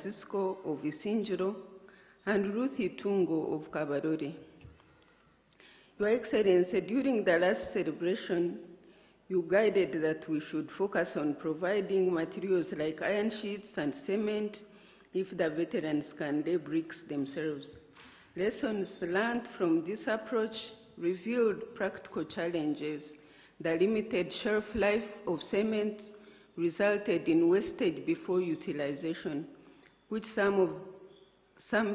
Francisco of Isinjiro, and Ruth Itungo of Kabarore. Your Excellency, during the last celebration, you guided that we should focus on providing materials like iron sheets and cement if the veterans can lay bricks themselves. Lessons learned from this approach revealed practical challenges. The limited shelf life of cement resulted in wastage before utilization, which some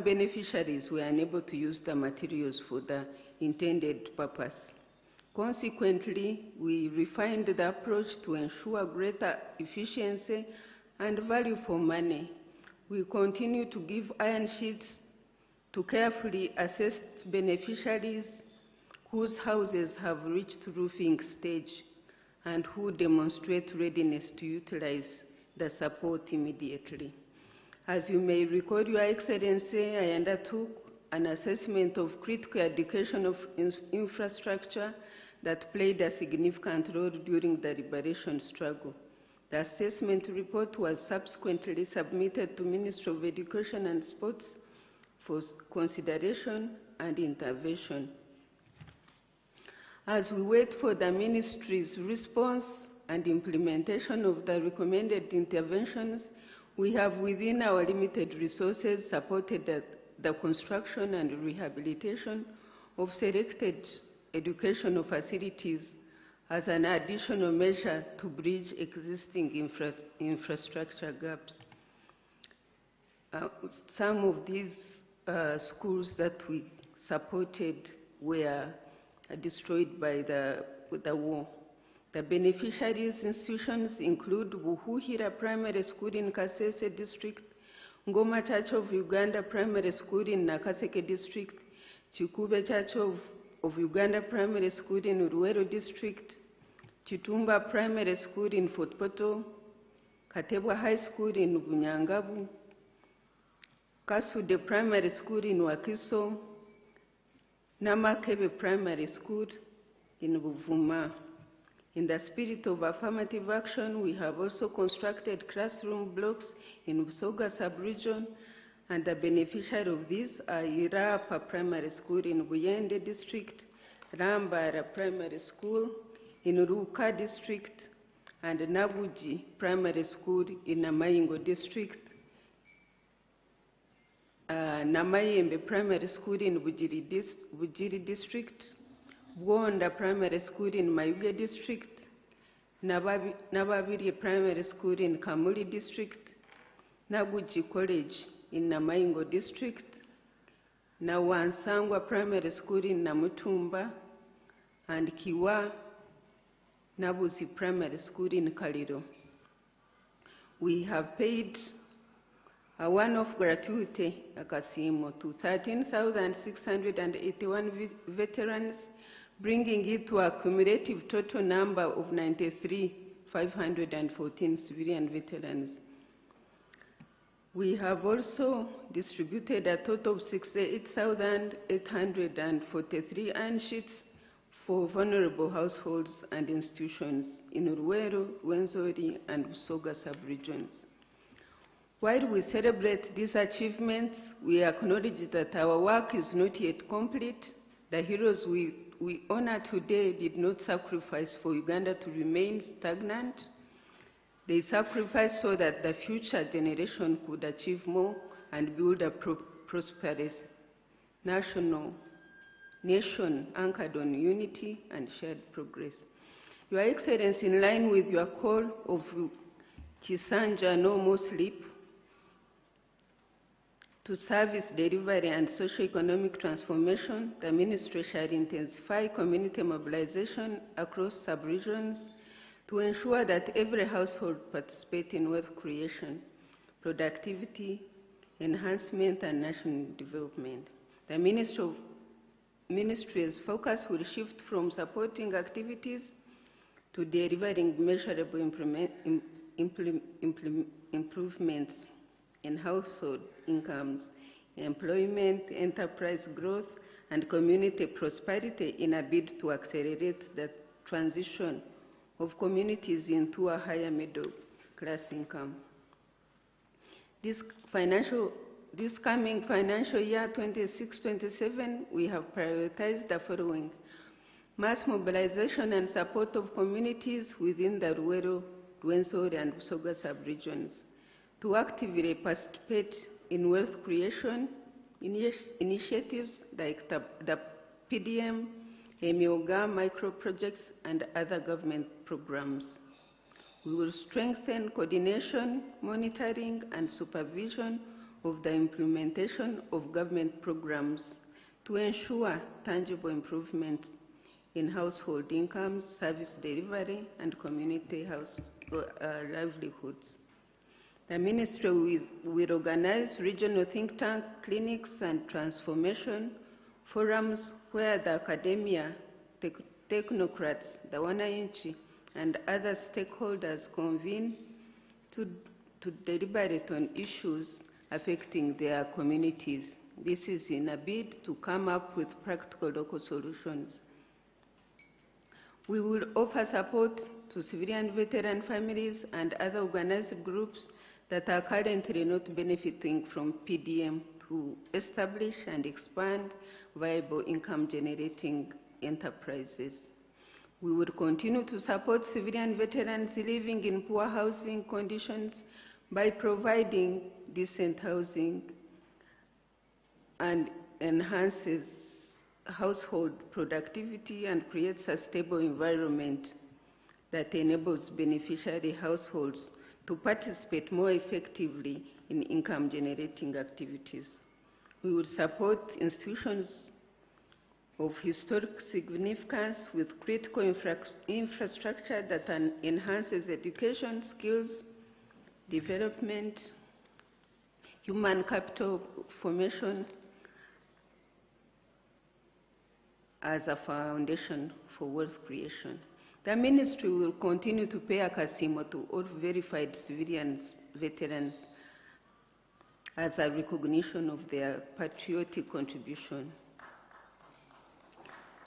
beneficiaries were unable to use the materials for the intended purpose. Consequently, we refined the approach to ensure greater efficiency and value for money. We continue to give iron sheets to carefully assessed beneficiaries whose houses have reached roofing stage and who demonstrate readiness to utilize the support immediately. As you may recall, Your Excellency, I undertook an assessment of critical educational infrastructure that played a significant role during the liberation struggle. The assessment report was subsequently submitted to Ministry of Education and Sports for consideration and intervention. As we wait for the Ministry's response and implementation of the recommended interventions, we have within our limited resources supported the construction and rehabilitation of selected educational facilities as an additional measure to bridge existing infrastructure gaps. Some of these schools that we supported were destroyed by the war. The beneficiaries institutions include Buhuhira Primary School in Kasese District, Ngoma Church of Uganda Primary School in Nakaseke District, Chikube Church of Uganda Primary School in Uruwero District, Chitumba Primary School in Fort Portal, Katebwa High School in Bunyangabu, Kasude Primary School in Wakiso, Namakebe Primary School in Buvuma. In the spirit of affirmative action, we have also constructed classroom blocks in Busoga sub-region, and the beneficiary of these are Irapa Primary School in Buyende District, Rambara Primary School in Ruka District, and Naguji Primary School in Namayingo District, Namayembe Primary School in Bujiri District, Bwonda Primary School in Mayuge District, Nababiri Primary School in Kamuli District, Naguji College in Namayingo District, Nawansangwa Primary School in Namutumba, and Kiwa Nabusi Primary School in Kaliro. We have paid a one-off gratuity, Akasimo, to 13,681 veterans, bringing it to a cumulative total number of 93,514 civilian veterans. We have also distributed a total of 68,843 iron sheets for vulnerable households and institutions in Uruwero, Wenzori, and Busoga sub-regions. While we celebrate these achievements, we acknowledge that our work is not yet complete. The heroes we honor today did not sacrifice for Uganda to remain stagnant. They sacrificed so that the future generation could achieve more and build a prosperous nation anchored on unity and shared progress. Your Excellency, in line with your call of Chisanja No More Sleep, to service delivery and socio-economic transformation, the Ministry shall intensify community mobilization across sub-regions to ensure that every household participates in wealth creation, productivity, enhancement, and national development. The Ministry's focus will shift from supporting activities to delivering measurable improvements in household incomes, employment, enterprise growth, and community prosperity in a bid to accelerate the transition of communities into a higher middle class income. This coming financial year 26-27, we have prioritized the following: mass mobilization and support of communities within the Ruwero, Rwenzori, and Busoga sub-regions to actively participate in wealth creation initiatives like the PDM, Emyoga micro-projects, and other government programs. We will strengthen coordination, monitoring, and supervision of the implementation of government programs to ensure tangible improvement in household incomes, service delivery, and community livelihoods. The Ministry will organize regional think tank clinics and transformation forums where the academia, technocrats, the wananchi, and other stakeholders convene to deliberate on issues affecting their communities. This is in a bid to come up with practical local solutions. We will offer support to civilian veteran families and other organized groups that are currently not benefiting from PDM to establish and expand viable income-generating enterprises. We will continue to support civilian veterans living in poor housing conditions by providing decent housing and enhances household productivity and creates a stable environment that enables beneficiary households to participate more effectively in income-generating activities. We will support institutions of historic significance with critical infrastructure that enhances education, skills, development, human capital formation as a foundation for wealth creation. The Ministry will continue to pay a kasimo to all verified civilians, veterans, as a recognition of their patriotic contribution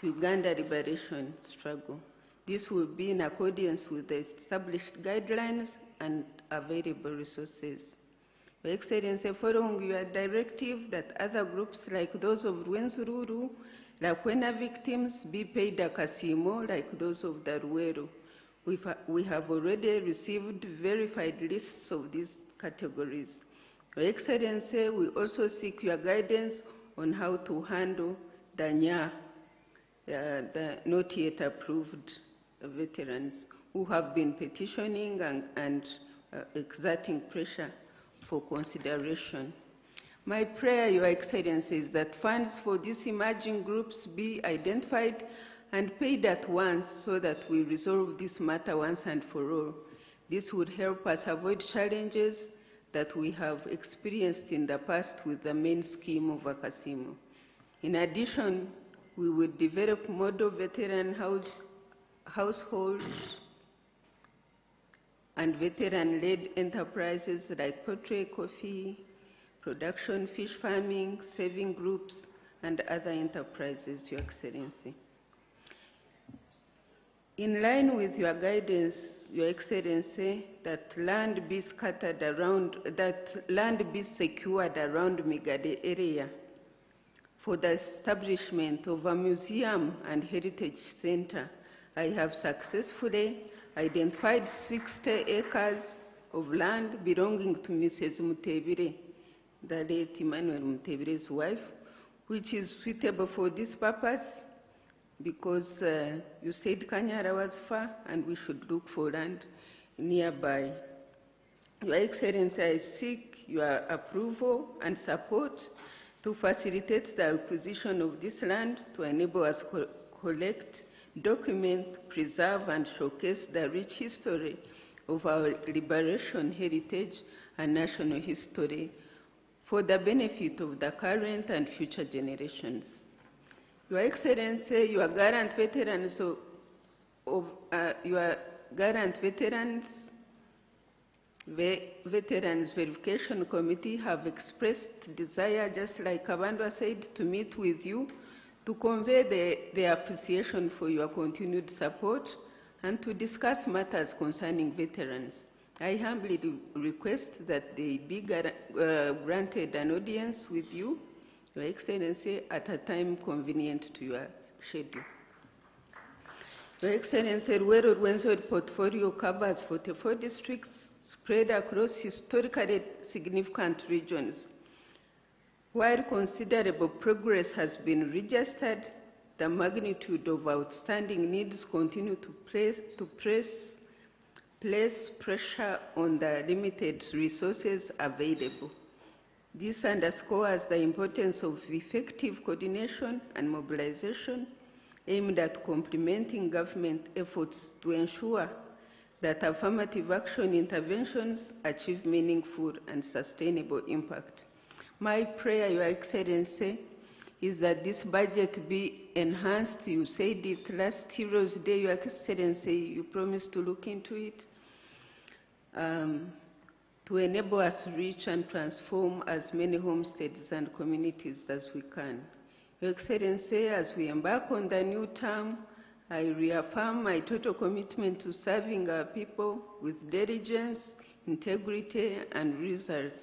to Uganda liberation struggle. This will be in accordance with the established guidelines and available resources. Your Excellency, following your directive that other groups like those of Rwenzururu, Lakwena victims be paid a kasimo like those of the Ruwero. We have already received verified lists of these categories. Your Excellency, we also seek your guidance on how to handle the NYA, the not yet approved veterans who have been petitioning and exerting pressure for consideration. My prayer, Your Excellency, is that funds for these emerging groups be identified and paid at once so that we resolve this matter once and for all. This would help us avoid challenges that we have experienced in the past with the main scheme of Akasimo. In addition, we will develop model veteran households and veteran-led enterprises like poultry, coffee, production, fish farming, saving groups, and other enterprises, Your Excellency. In line with your guidance, Your Excellency, that land be secured around Migade area for the establishment of a museum and heritage center, I have successfully identified 60 acres of land belonging to Mrs. Mutebire, the late Emmanuel Mutebire's wife, which is suitable for this purpose because you said Kanyara was far and we should look for land nearby. Your Excellency, I seek your approval and support to facilitate the acquisition of this land to enable us to collect, document, preserve, and showcase the rich history of our liberation heritage and national history for the benefit of the current and future generations. Your Excellency, your Garant Veterans Veterans Verification Committee have expressed desire, just like Kabandwa said, to meet with you to convey their appreciation for your continued support and to discuss matters concerning veterans. I humbly request that they be granted an audience with you, Your Excellency, at a time convenient to your schedule. Your Excellency, Ruwero Rwenzori portfolio covers 44 districts spread across historically significant regions. While considerable progress has been registered, the magnitude of outstanding needs continue to place pressure on the limited resources available. This underscores the importance of effective coordination and mobilization aimed at complementing government efforts to ensure that affirmative action interventions achieve meaningful and sustainable impact. My prayer, Your Excellency, is that this budget be enhanced. You said it last Heroes Day, Your Excellency, you promised to look into it, to enable us to reach and transform as many homesteads and communities as we can. Your Excellency, as we embark on the new term, I reaffirm my total commitment to serving our people with diligence, integrity, and results.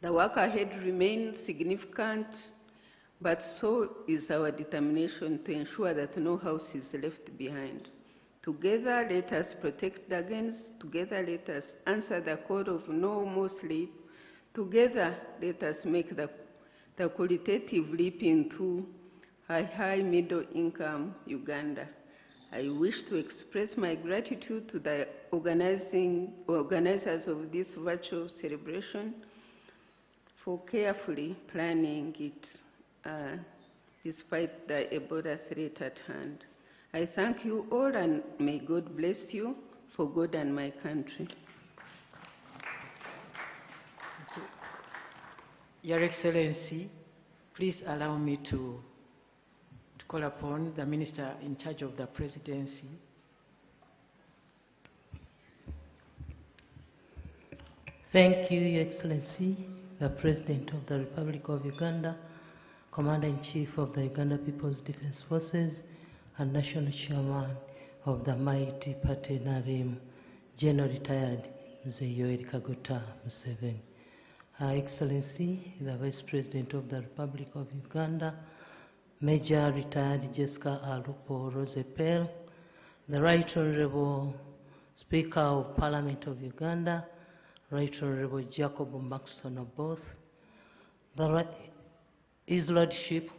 The work ahead remains significant, but so is our determination to ensure that no house is left behind. Together, let us protect the gains. Together, let us answer the call of no more sleep. Together, let us make the qualitative leap into a high middle-income Uganda. I wish to express my gratitude to the organizers of this virtual celebration for carefully planning it despite the Ebola threat at hand. I thank you all, and may God bless you for God and my country. Your Excellency, please allow me to call upon the Minister in charge of the Presidency. Thank you, Your Excellency, the President of the Republic of Uganda, Commander-in-Chief of the Uganda People's Defense Forces, and National Chairman of the mighty party NRM, General Retired Mzee Yoweri Kaguta Museveni. Her Excellency, the Vice President of the Republic of Uganda, Major Retired Jessica Alupo Rosepel, the Right Honorable Speaker of Parliament of Uganda, Right Honorable Jacob Maxson Oboth, His Lordship,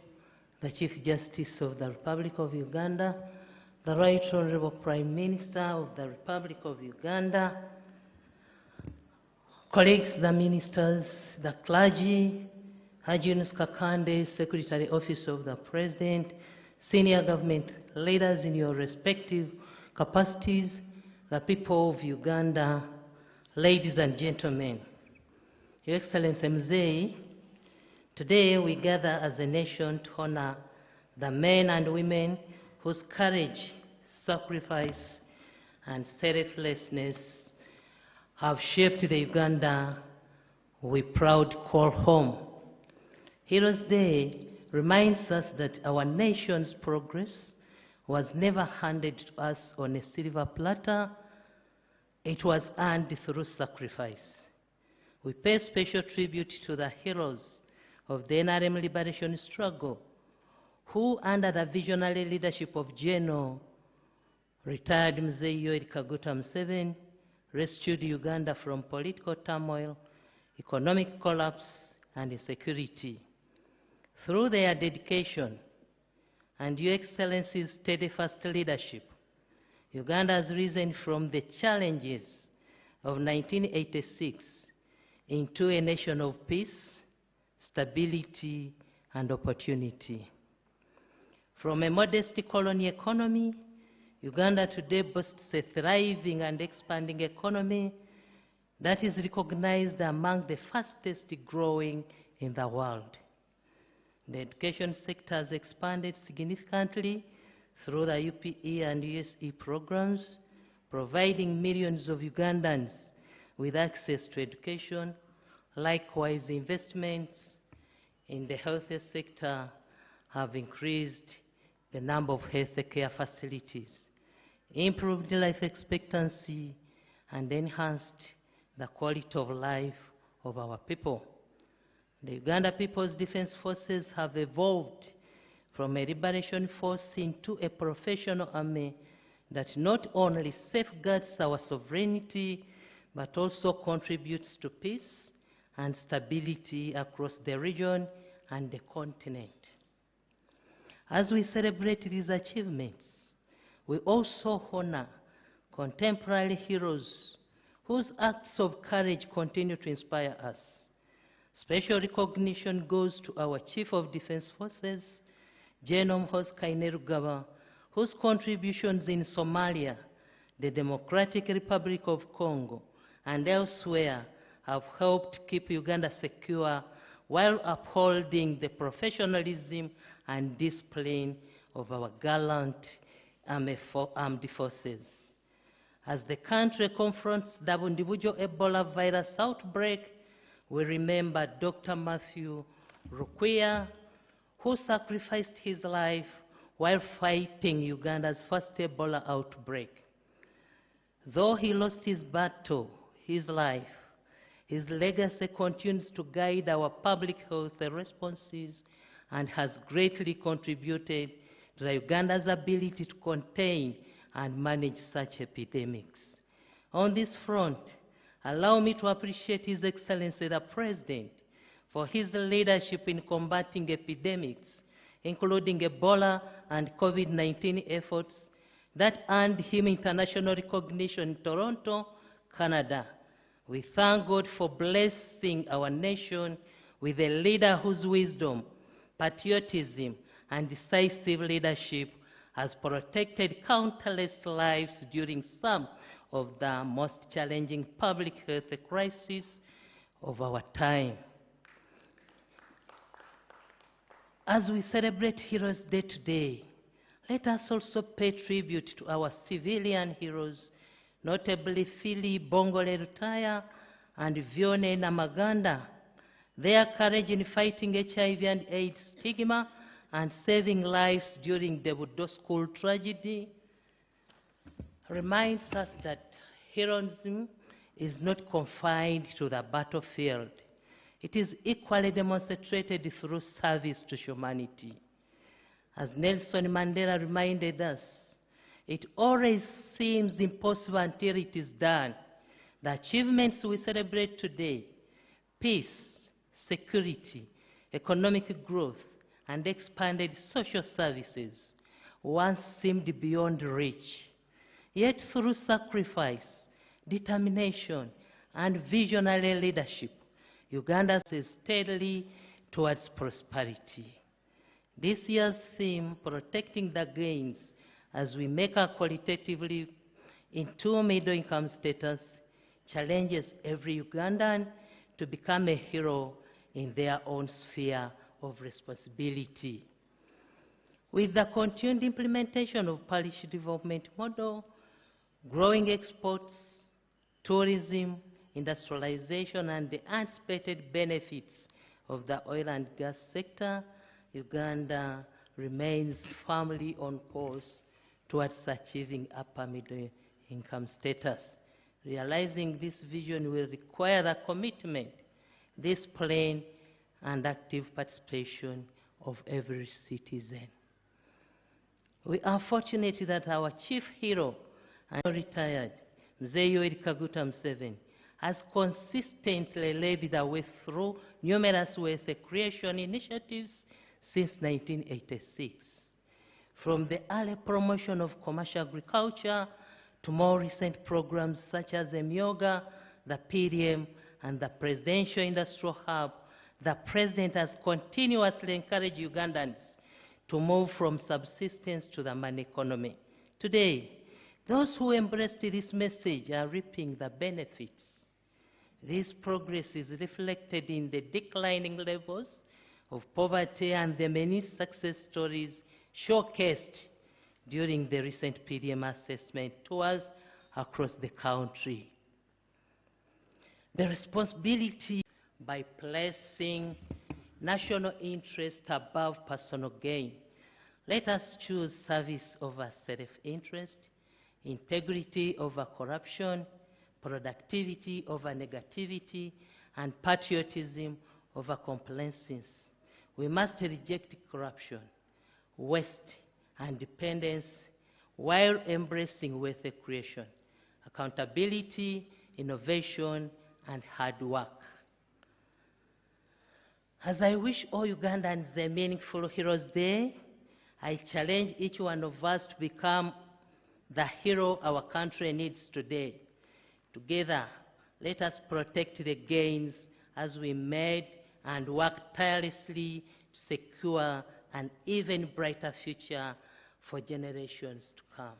the Chief Justice of the Republic of Uganda, the Right Honorable Prime Minister of the Republic of Uganda, colleagues, the ministers, the clergy, Haji Yunus Kakande, Secretary Office of the President, senior government leaders in your respective capacities, the people of Uganda, ladies and gentlemen. Your Excellency Mzee, today we gather as a nation to honor the men and women whose courage, sacrifice, and selflessness have shaped the Uganda we proud call home. Heroes Day reminds us that our nation's progress was never handed to us on a silver platter. It was earned through sacrifice. We pay special tribute to the heroes of the NRM liberation struggle, who, under the visionary leadership of General Retired Mzee Yoweri Kaguta Museveni, rescued Uganda from political turmoil, economic collapse, and insecurity. Through their dedication and Your Excellency's steadfast leadership, Uganda has risen from the challenges of 1986 into a nation of peace, stability, and opportunity. From a modest colony economy, Uganda today boasts a thriving and expanding economy that is recognized among the fastest growing in the world. The education sector has expanded significantly through the UPE and USE programs, providing millions of Ugandans with access to education. Likewise, investments in the healthcare sector have increased the number of health care facilities, improved life expectancy, and enhanced the quality of life of our people. The Uganda People's Defense Forces have evolved from a liberation force into a professional army that not only safeguards our sovereignty, but also contributes to peace and stability across the region and the continent. As we celebrate these achievements, we also honor contemporary heroes whose acts of courage continue to inspire us. Special recognition goes to our Chief of Defense Forces, General Muhoozi Kainerugaba, whose contributions in Somalia, the Democratic Republic of Congo, and elsewhere have helped keep Uganda secure while upholding the professionalism and discipline of our gallant armed forces. As the country confronts the Bundibugyo Ebola virus outbreak, we remember Dr. Matthew Rukwiya, who sacrificed his life while fighting Uganda's first Ebola outbreak. Though he lost his battle, his life, his legacy continues to guide our public health responses and has greatly contributed to Uganda's ability to contain and manage such epidemics. On this front, allow me to appreciate His Excellency the President for his leadership in combating epidemics, including Ebola and COVID-19 efforts that earned him international recognition in Toronto, Canada. We thank God for blessing our nation with a leader whose wisdom, patriotism, and decisive leadership has protected countless lives during some of the most challenging public health crises of our time. As we celebrate Heroes Day today, let us also pay tribute to our civilian heroes, notably Philly Bongole Rutaya and Vione Namaganda. Their courage in fighting HIV and AIDS stigma and saving lives during the Budo School tragedy reminds us that heroism is not confined to the battlefield. It is equally demonstrated through service to humanity. As Nelson Mandela reminded us, it always seems impossible until it is done. The achievements we celebrate today, peace, security, economic growth, and expanded social services, once seemed beyond reach. Yet through sacrifice, determination, and visionary leadership, Uganda is steadily towards prosperity. This year's theme, Protecting the Gains, as we make our qualitatively into middle-income status, challenges every Ugandan to become a hero in their own sphere of responsibility. With the continued implementation of parish development model, growing exports, tourism, industrialization, and the anticipated benefits of the oil and gas sector, Uganda remains firmly on course towards achieving upper middle income status. Realizing this vision will require the commitment, discipline, and active participation of every citizen. We are fortunate that our chief hero and retired, Mzee Yoweri Kaguta Museveni, has consistently led the way through numerous wealth creation initiatives since 1986. From the early promotion of commercial agriculture to more recent programs such as EMYOGA, the PDM, and the Presidential Industrial Hub, the President has continuously encouraged Ugandans to move from subsistence to the money economy. Today, those who embraced this message are reaping the benefits. This progress is reflected in the declining levels of poverty and the many success stories showcased during the recent PDM assessment tours across the country. The responsibility by placing national interest above personal gain. Let us choose service over self-interest, integrity over corruption, productivity over negativity, and patriotism over complacency. We must reject corruption, waste, and dependence while embracing wealth creation, accountability, innovation, and hard work. As I wish all Ugandans a meaningful Heroes Day, I challenge each one of us to become the hero our country needs today. Together, let us protect the gains as we made and work tirelessly to secure an even brighter future for generations to come.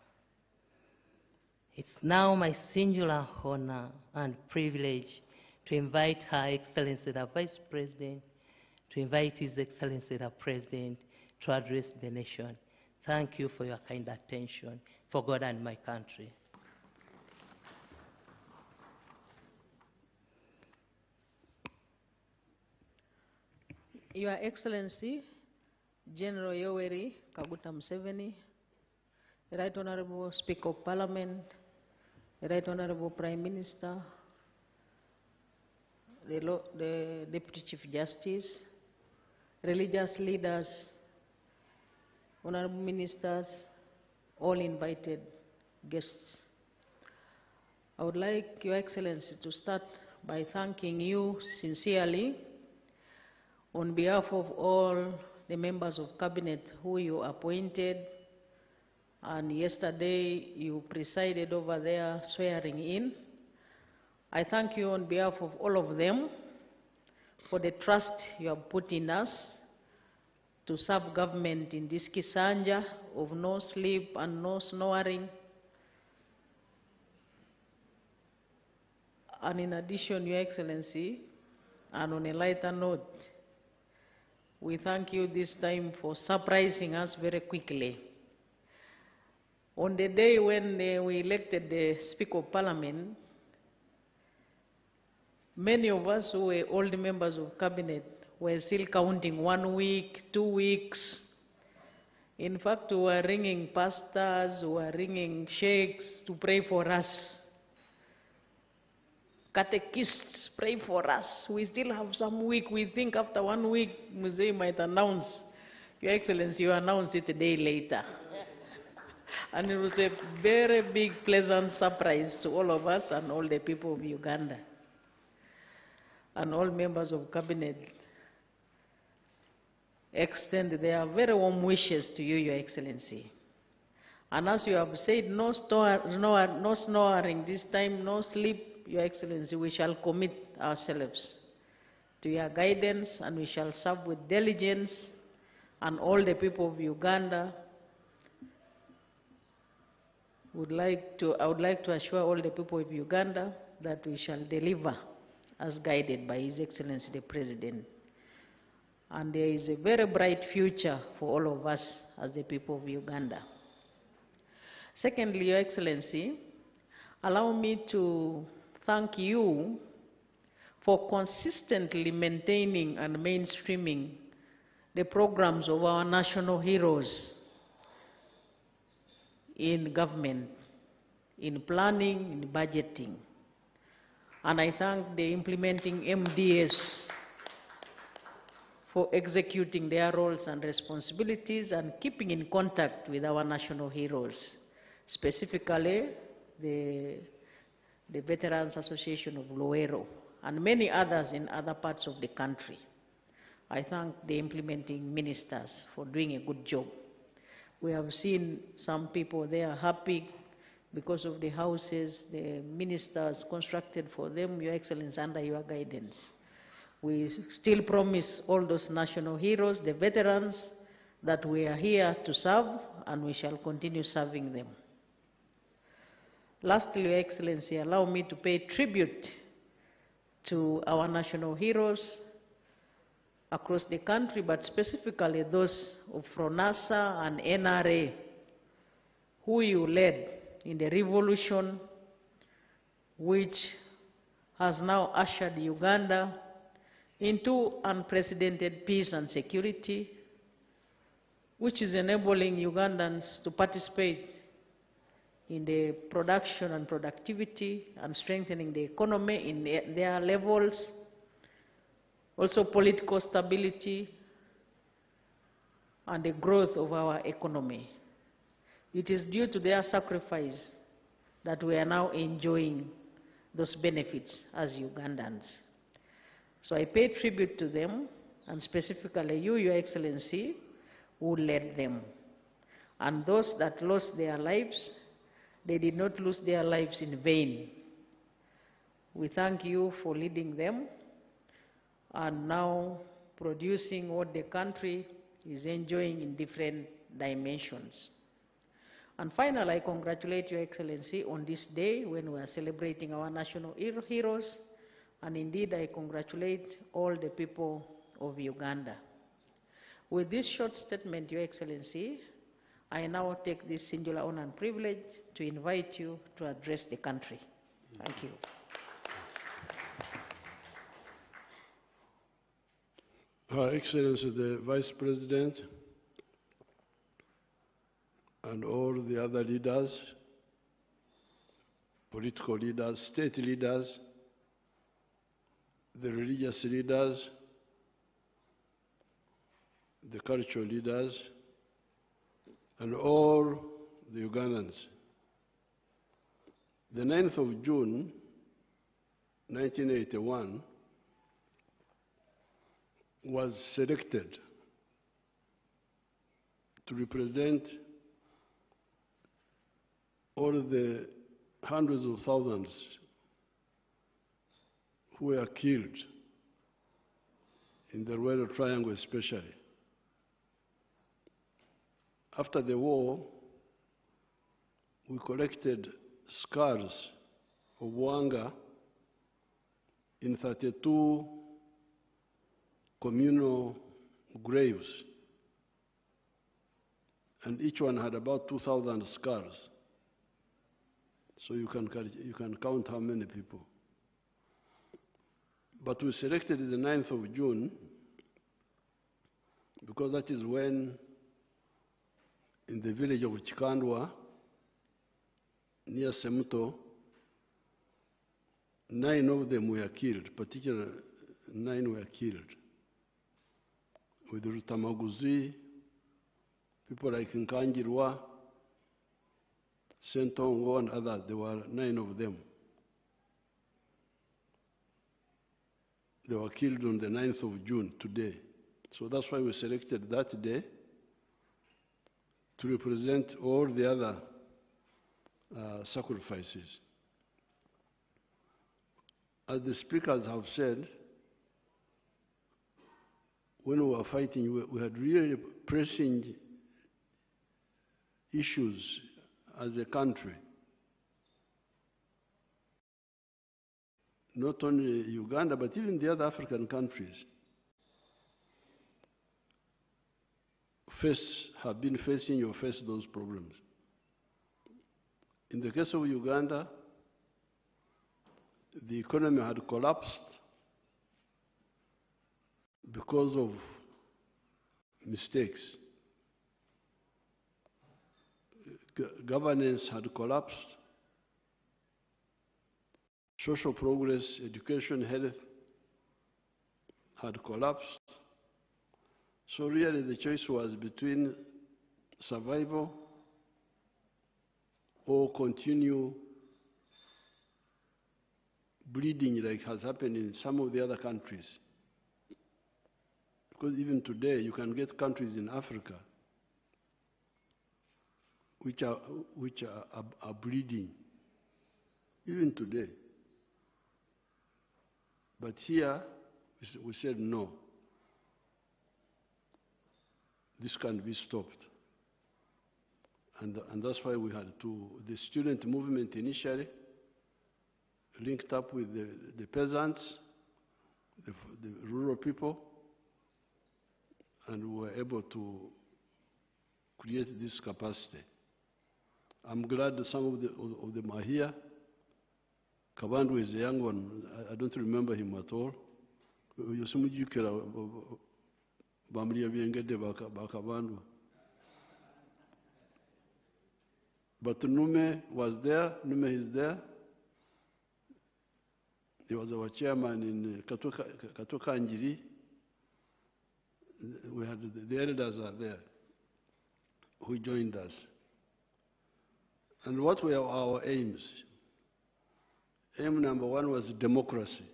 It's now my singular honor and privilege to invite Her Excellency the Vice President, to invite His Excellency the President to address the nation. Thank you for your kind attention, for God and my country. Your Excellency, General Yoweri Kaguta Museveni, Right Honorable Speaker of Parliament, Right Honorable Prime Minister, the Deputy Chief Justice, religious leaders, honorable ministers, all invited guests. I would like Your Excellency to start by thanking you sincerely on behalf of all the members of Cabinet who you appointed, and yesterday you presided over their swearing in. I thank you on behalf of all of them for the trust you have put in us to serve government in this Kisanja of no sleep and no snoring. And in addition, Your Excellency, and on a lighter note, we thank you this time for surprising us very quickly. On the day when we elected the Speaker of Parliament, many of us who were old members of Cabinet were still counting 1 week, 2 weeks. In fact, we were ringing pastors, we were ringing sheikhs to pray for us. Catechists, pray for us. We still have some week. We think after 1 week, Mzee might announce. Your Excellency, you announced it a day later. And it was a very big, pleasant surprise to all of us and all the people of Uganda and all members of Cabinet. Extend their very warm wishes to you, Your Excellency. And as you have said, no snoring this time, no sleep, Your Excellency. We shall commit ourselves to your guidance, and we shall serve with diligence, and all the people of Uganda I would like to assure all the people of Uganda that we shall deliver as guided by His Excellency the President. And there is a very bright future for all of us as the people of Uganda. Secondly, Your Excellency, allow me to thank you for consistently maintaining and mainstreaming the programs of our national heroes in government, in planning, in budgeting. And I thank the implementing MDS for executing their roles and responsibilities and keeping in contact with our national heroes, specifically the Veterans Association of Luero and many others in other parts of the country. I thank the implementing ministers for doing a good job. We have seen some people there happy because of the houses the ministers constructed for them, Your Excellency, under your guidance. We still promise all those national heroes, the veterans, that we are here to serve, and we shall continue serving them. Lastly, Your Excellency, allow me to pay tribute to our national heroes across the country, but specifically those of FRONASA and NRA, who you led in the revolution, which has now ushered Uganda into unprecedented peace and security, which is enabling Ugandans to participate in the production and productivity and strengthening the economy in their levels, also political stability and the growth of our economy. It is due to their sacrifice that we are now enjoying those benefits as Ugandans. So I pay tribute to them, and specifically you, Your Excellency, who led them. And those that lost their lives, they did not lose their lives in vain. We thank you for leading them and now producing what the country is enjoying in different dimensions. And finally, I congratulate Your Excellency on this day when we are celebrating our national heroes. And indeed, I congratulate all the people of Uganda. With this short statement, Your Excellency, I now take this singular honor and privilege to invite you to address the country. Thank you. Her Excellency the Vice President and all the other leaders, political leaders, state leaders, the religious leaders, the cultural leaders, and all the Ugandans. The 9th of June, 1981, was selected to represent all the hundreds of thousands who were killed in the Royal Triangle especially. After the war, we collected skulls of Wanga in 32 communal graves, and each one had about 2,000 skulls. So you can count how many people. But we selected the 9th of June because that is when, in the village of Chikandwa, near Semuto, 9 of them were killed, particularly 9 were killed. With Rutamaguzi, people like Nkangirwa, Sentongo and others, there were 9 of them. They were killed on the 9th of June, today. So that's why we selected that day to represent all the other sacrifices. As the speakers have said, when we were fighting, we had really pressing issues as a country. Not only Uganda, but even the other African countries have been facing or face those problems. In the case of Uganda, the economy had collapsed because of mistakes. Governance had collapsed. Social progress, education, health had collapsed. So really the choice was between survival or continue bleeding like has happened in some of the other countries. Because even today you can get countries in Africa which are bleeding, even today. But here, we said no. This can't be stopped. And that's why we had the student movement initially linked up with the peasants, the rural people, and we were able to create this capacity. I'm glad that some of them are here. Kabandu is a young one. I don't remember him at all. But Nume was there, Nume is there. He was our chairman in Katoka Njiri. We had the elders are there who joined us. And what were our aims? Aim number one was democracy.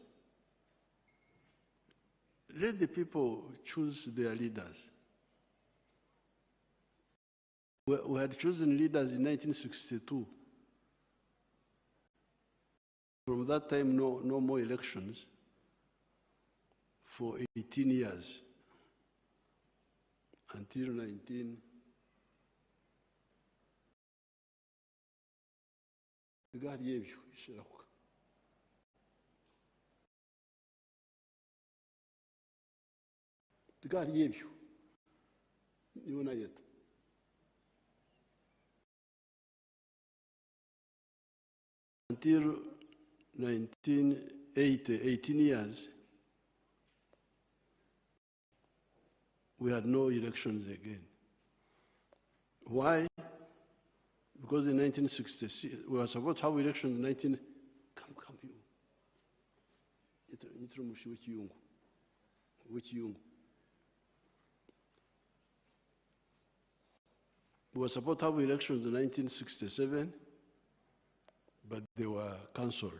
Let the people choose their leaders. We had chosen leaders in 1962. From that time, no more elections for 18 years, until 19... Until 1980, 18 years, we had no elections again. Why? Because in 1966, we were supposed to have elections in 19... We were supposed to have elections in 1967, but they were cancelled.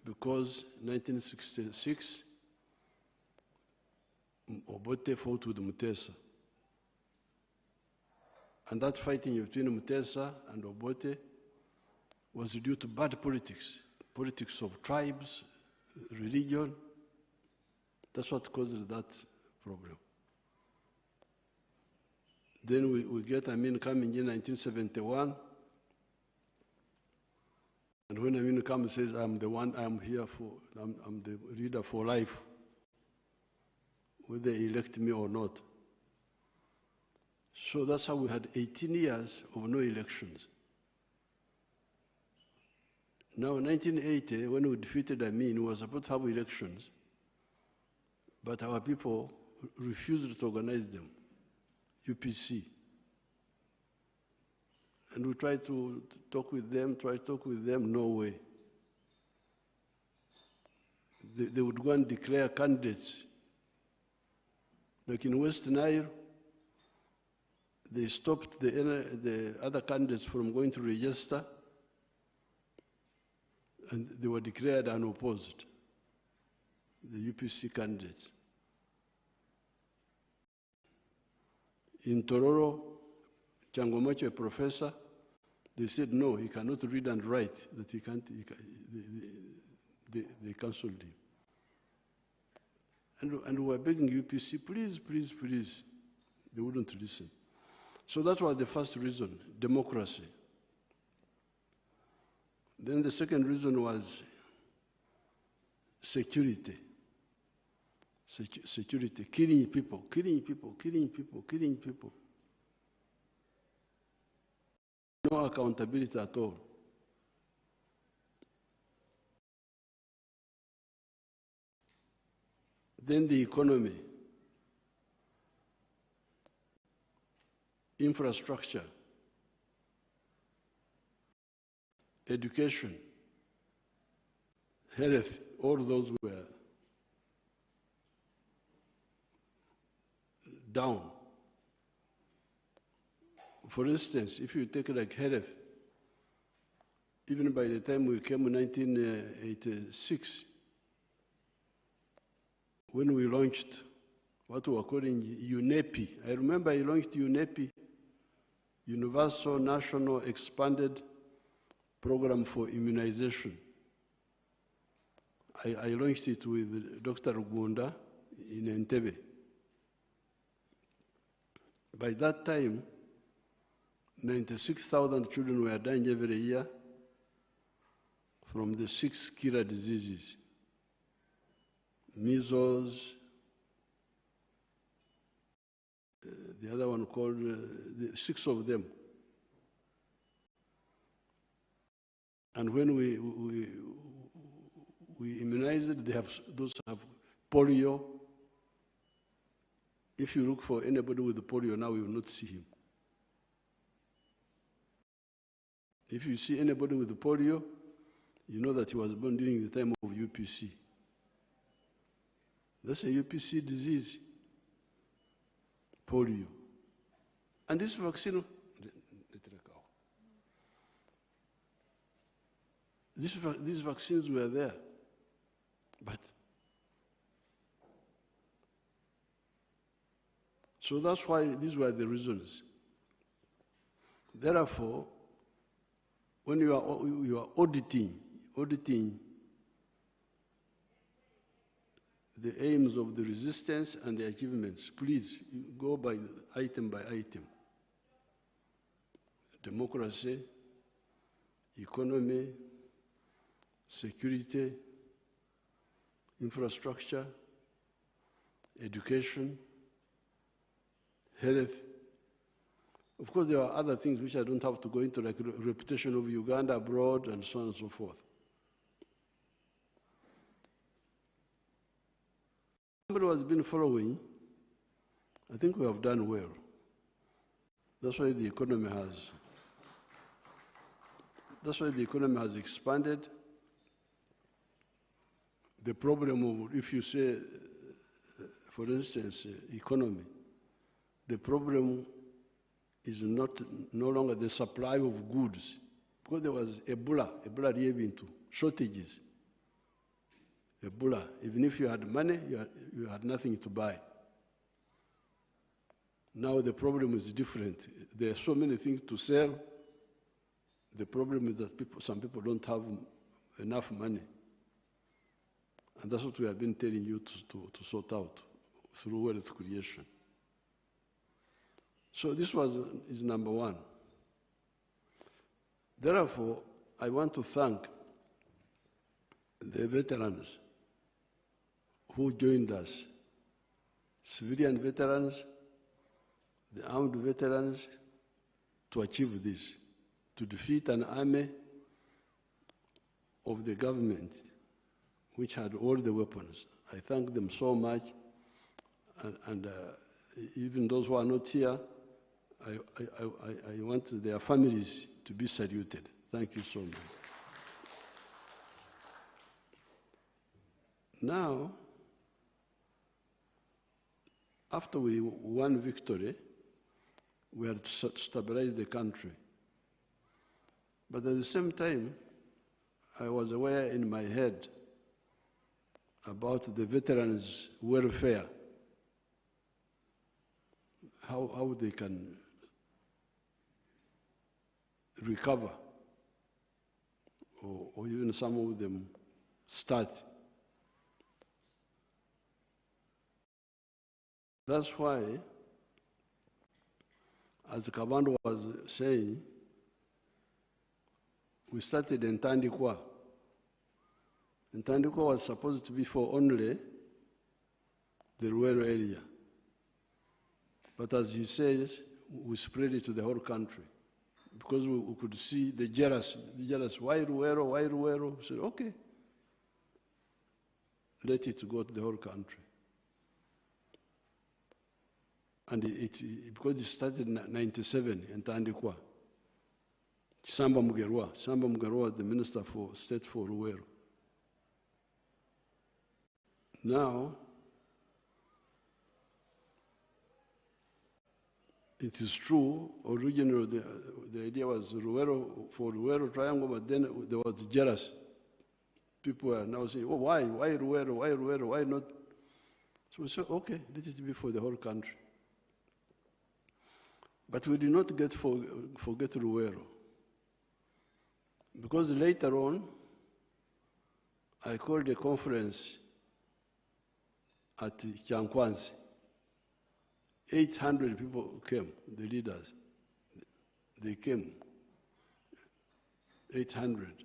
Because 1966, Obote fought with Mutesa. And that fighting between Mutesa and Obote was due to bad politics, politics of tribes, religion. That's what caused that problem. Then we get Amin coming in 1971. And when Amin comes and says, I'm the one, I'm here for, I'm the leader for life, whether they elect me or not. So that's how we had 18 years of no elections. Now, in 1980, when we defeated Amin, we were supposed to have elections, but our people refused to organize them, UPC. And we tried to talk with them, no way. They would go and declare candidates. Like in West Nile, they stopped the other candidates from going to register, and they were declared unopposed, the UPC candidates. In Tororo, Changomacho, a professor, they said no, he cannot read and write, that he can't, they cancelled him. And we were begging UPC, please, please, please. They wouldn't listen. So that was the first reason, democracy. Then the second reason was security. Security, killing people. No accountability at all. Then the economy, infrastructure, education, health, all those were down. For instance, if you take like health, even by the time we came in 1986, when we launched what we were calling UNEPI. I remember I launched UNEPI, Universal National Expanded Program for Immunization. I launched it with Dr. Gunda in Entebbe. By that time, 96,000 children were dying every year from the 6 killer diseases: measles, the other one called, the 6 of them. And when we immunized, those have polio. If you look for anybody with polio now, you will not see him. If you see anybody with polio, you know that he was born during the time of UPC. That's a UPC disease, polio. And this vaccine, these vaccines were there, but so that's why these were the reasons. Therefore, when you are auditing the aims of the resistance and the achievements, please go by item. Democracy, economy, security, infrastructure, education, health. Of course, there are other things which I don't have to go into, like reputation of Uganda abroad and so on and so forth. Somebody who has been following, I think we have done well. That's why the economy has expanded. The problem of, if you say, for instance, economy, the problem is no longer the supply of goods, because there was Ebola into shortages. Ebola, even if you had money, you had nothing to buy. Now the problem is different. There are so many things to sell. The problem is that some people don't have enough money. And that's what we have been telling you to sort out through wealth creation. So this is number one. Therefore, I want to thank the veterans who joined us, civilian veterans, the armed veterans, to achieve this, to defeat an army of the government which had all the weapons. I thank them so much, and even those who are not here, I want their families to be saluted. Thank you so much. Now, after we won victory, we had to stabilize the country. But at the same time, I was aware in my head about the veterans' welfare, how they can recover, or even some of them start. That's why, as Kabando was saying, we started in Ntandikwa. Ntandikwa was supposed to be for only the Luwero area. But as he says, we spread it to the whole country. Because we could see the jealous, why Luwero, why Luwero? We said, okay, let it go to the whole country. And because it started in 1997 in Ntandikwa, Samba Mugerwa was the Minister for State for Luwero. Now, it is true, originally the idea was for Luwero Triangle, but then there was jealous. People are now saying, oh, why Luwero, why not? So we said, okay, let it be for the whole country. But we did not forget Luwero. Because later on, I called a conference at Kyankwanzi. 800 people came, the leaders. They came, 800.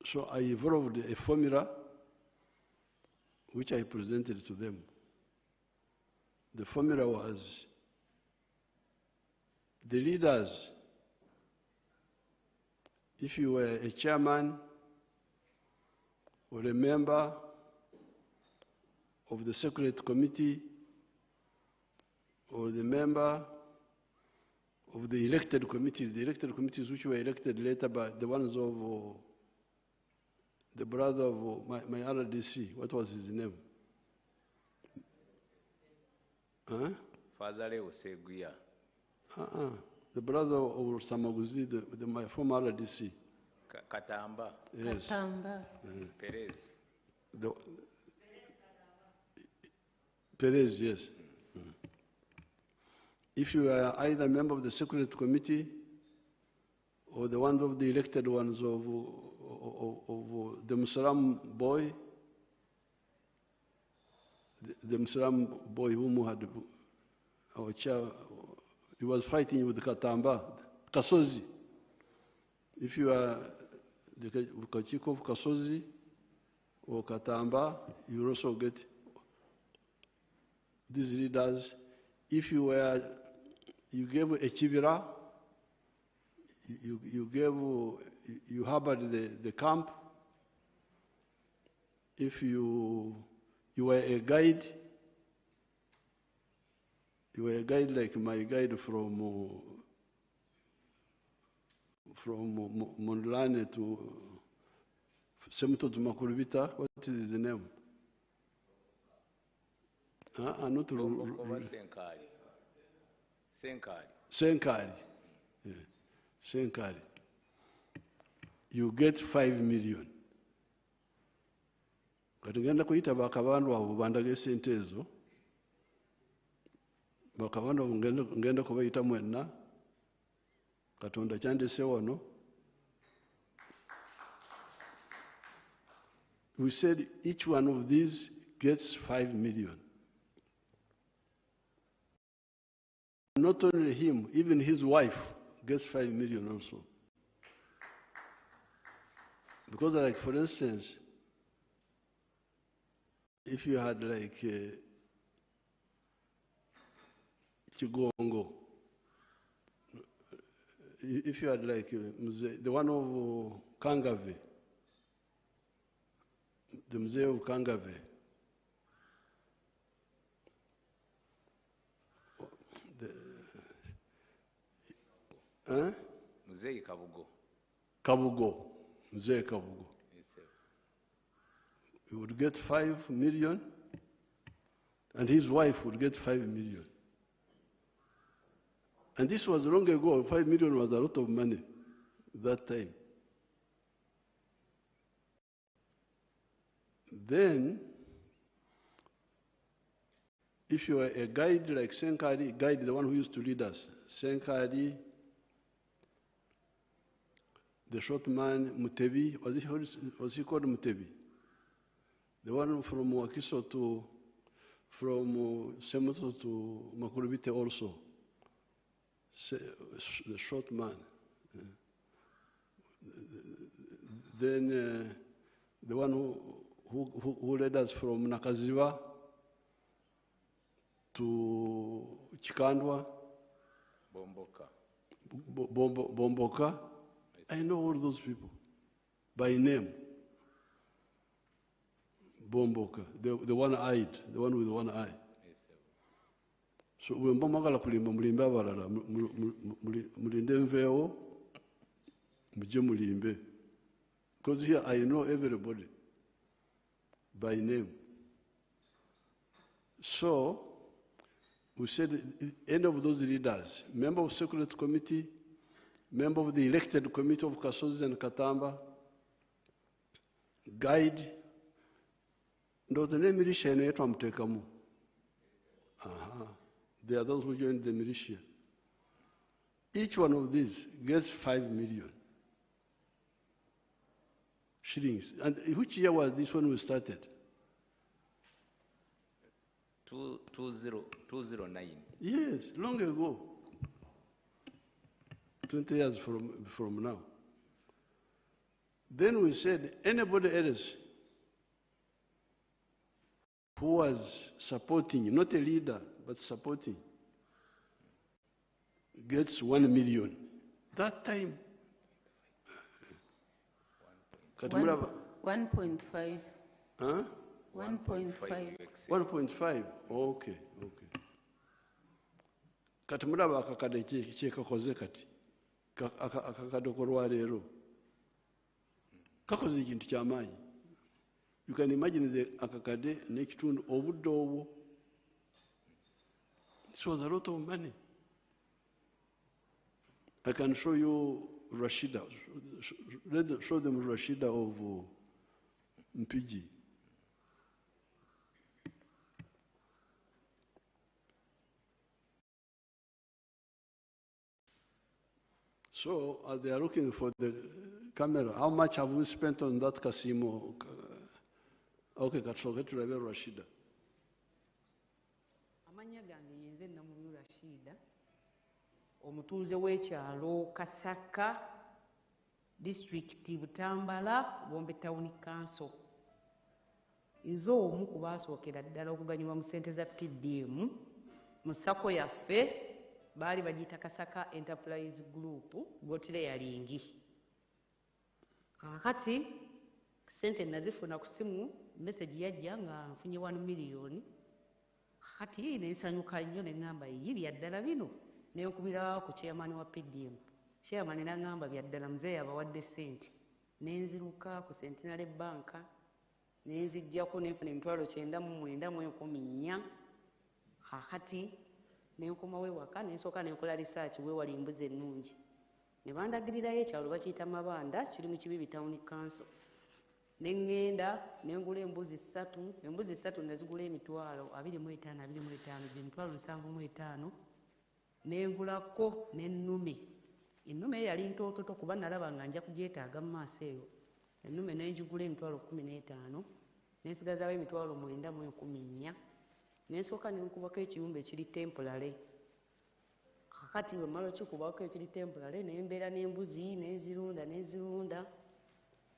So I evolved a formula which I presented to them. The formula was, the leaders, if you were a chairman or a member of the Secret Committee or the member of the elected committees which were elected later by the ones of the brother of my RDC, what was his name? Huh? Fazale Oseguya. The brother of Samaguzi, my former RDC. Katamba. Yes. Katamba. Perez. Perez, yes. If you are either a member of the Security Committee or the one of the elected ones of the Muslim boy, the Muslim boy whom had our chair, he was fighting with Katamba, Kasozi. If you are the Kachiko of Kasozi or Katamba, you also get these leaders. If you were, you gave a Chivira, you harbored the camp. If you were a guide, like my guide from Mondlane to Semuto to Makurubita. What is his name? Not Senkari. Yeah. Senkari. You get 5 million. Katugenda kuyita bakabandu abo bandage sente ezo. Bakabandu abo ngenda kubayita mwenna. Katonda kyandese wano. We said each one of these gets 5 million. Not only him, even his wife gets 5 million also. Because like, for instance, if you had like Chigongo, if you had like the one of Kangave, the Mzee of Kangave, Mzee Kabugo. Kabugo, Mzee Kabugo. Yes, sir. He would get 5 million, and his wife would get 5 million. And this was long ago. 5 million was a lot of money that time. Then, if you are a guide like Senkari, guide the one who used to lead us, Senkari, the short man, Mutebi, was he called Mutebi? The one from Wakiso to, from Semuto to Makurubite also. The short man. Then the one who led us from Nakaziwa to Chikandwa. Bomboka. I know all those people by name. Bomboka, the one-eyed, the one with one eye. So when Bomagala Pulimba Mulimba Varala, Mulindemveo, Mujemulimbe. Because here I know everybody by name. So we said any of those leaders, member of Security Committee, member of the elected committee of Kasozi and Katamba, guide, ndo the name militia inaitwa Mtekamu. They are those who joined the militia. Each one of these gets 5 million shillings. And which year was this when we started? 2009. Yes, long ago. 20 years from now. Then we said, anybody else who was supporting, not a leader, but supporting, gets 1 million. That time, 1.5. Huh? 1.5. 1.5. Okay. kati mulaba akakade kyekakoze kati akakade kolwaleero kakoze ekintu kyamaanyi. You can imagine akakade n'ekitundu obudde obwo. This was a lot of money. I can show you Rashida. Show them Rashida of Mpigi. So they are looking for the camera. How much have we spent on that casino? Okay, katsoke tulabe Rashida. Amanya gange yenze Namululu Rashida, omutuuze w'ekyalo Kasaka, District Butambala, Bombe Town Council. Nze omu ku baasookera ddala okuganyulwa mu ssente za PDM mu sako yaffe baali bagiyita Kasaka Enterprise Group Gotire yalingi. Kakati ssente nazifuna ku simu, message yajja nga nfunye 1 million. Kakati nensanyuka nnyo ne ngamba yiri yaddala bino, ne nkubira ku chairman wa PDM. Chairman n'angamba byaddala mzee abawadde ssente. Nenziruka ku Centenary Bank nenzijjako nenfuna emitwalo 9,914. Kakati nenkomawo ewaka nensooka nenkola research weewali embuzi ennungi. Ne bandagirirayo ekyalo bakiyita Mabanda, kiri mu Kibibi Town Council. Nengenda nengula embuzi 3, embuzi 3 nazigula emitwalo 25,25, emitwalo 75. Nengulako n'ennume. Ennume yali ntoototo kuba nalaba nga nja kugyetaaga mu maaso eyo. Ennume nenjigula emitwalo 15, nensigazaawo emitwalo 9,114. Nensooka nenkubako ekiyumba ekiri temporary. Kakati bwe mmala okikubako ekiri temporary nembeera n'embuzi nenzirunda.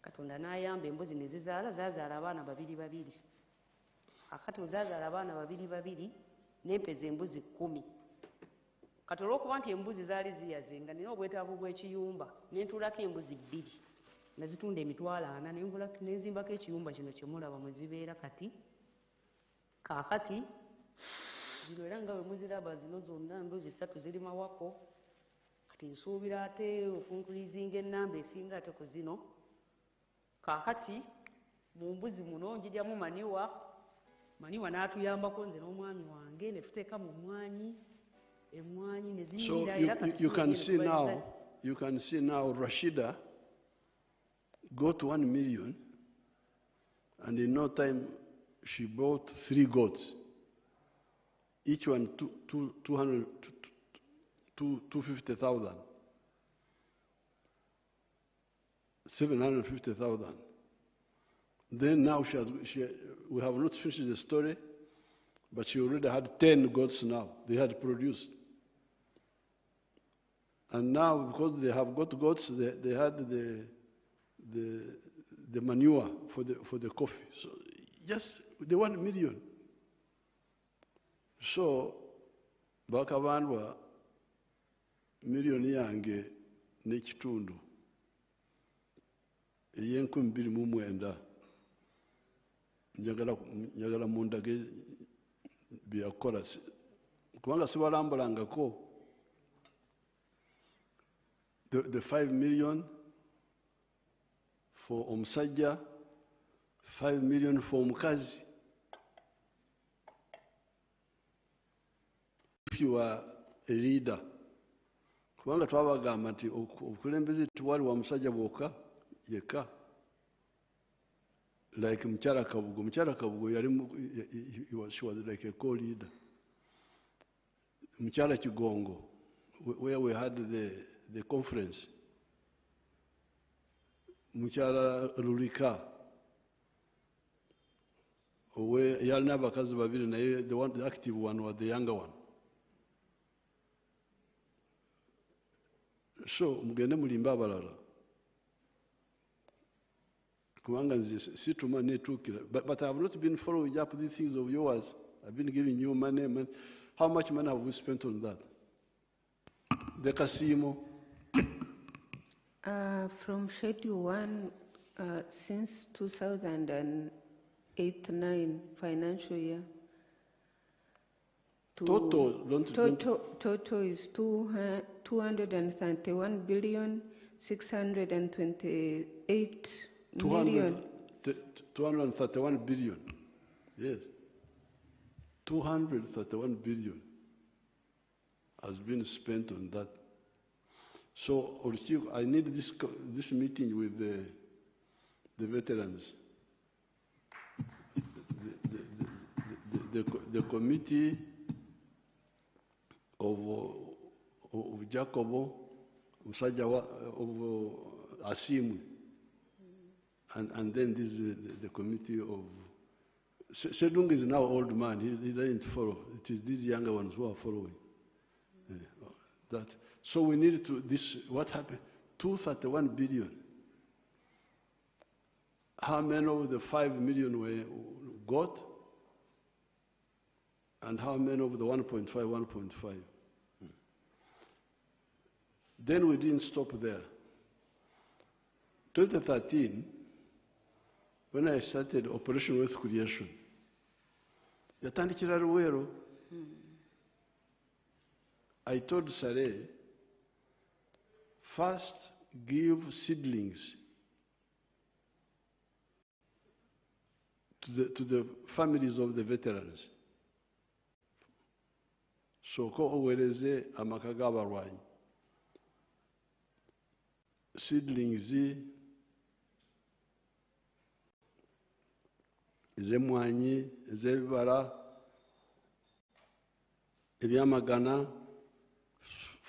Katonda n'ayamba embuzi ne zazaala abaana 2. Kakati ozazaala abaana 2 nempeza embuzi 10. Kati olw'okuba nti embuzi zaali ziyaze nga nina obwetaavu bw'ekiyumba nentuulako embuzi 2. Nazitunda emitwalo 4 nenzimbako ekiyumba kino kye mulaba mwe zibeera kati. Kakati zino era nga bwe muziraba zino zonna embuzi 3 ziri mawako. Kati nsuubira ate okunkulizinga ennamba esinga ate ku zino. Kakati mu mbuzi muno njijjamu maniwa n'atuyambako nze n'omwami wange ne tuteeka mu emmwanyi ne zinyirira era kati you can see now Rashida got 1 million and in no time she bought 3 goats, each one 250,000, 750,000. Then now we have not finished the story, but she already had 10 goats now. They had produced. And now, because they have got goats, they had the manure for the coffee. So just the 1 million. So bakabandwa million yange n'ekitundu ey'29,000 njagala mundage byakola kubanga sibalambulangako. The 5 million for omusajja, 5 million for omukazi. If you are a leader, kubanga twabagamba nti okulembeze tuwali wa musajja bwoka yeka. Like Mchala Kabugo, she was like a co-leader. Mchala Kigongo, where we had the conference. Mchala Lulika, where Yalna Bakazi Babiri, the active one was the younger one. So, Mugende Mulimba Balala. But I have not been following up these things of yours. I've been giving you money. How much money have we spent on that? The casino? From Schedule 1, since 2008-9 financial year, Total, Total is 231 billion 628 million. 231 billion. Yes. 231 billion has been spent on that. So, I need this meeting with the veterans. The committee of Jacobo, Usajawa, of Asimu, and then this is the committee of. Sedung is now old man, he doesn't follow. It is these younger ones who are following. That. So we need to, what happened? 231 billion. How many of the 5 million were got? And how many of the 1.5? Then we didn't stop there. 2013, when I started Operation Wealth Creation, yatandikira Luwero, I told Saleh, first give seedlings to the families of the veterans. So ko owereze amaka g'abalwanyi. Seedlings ez'emmwanyi, ez'ebibala, ebyamagana,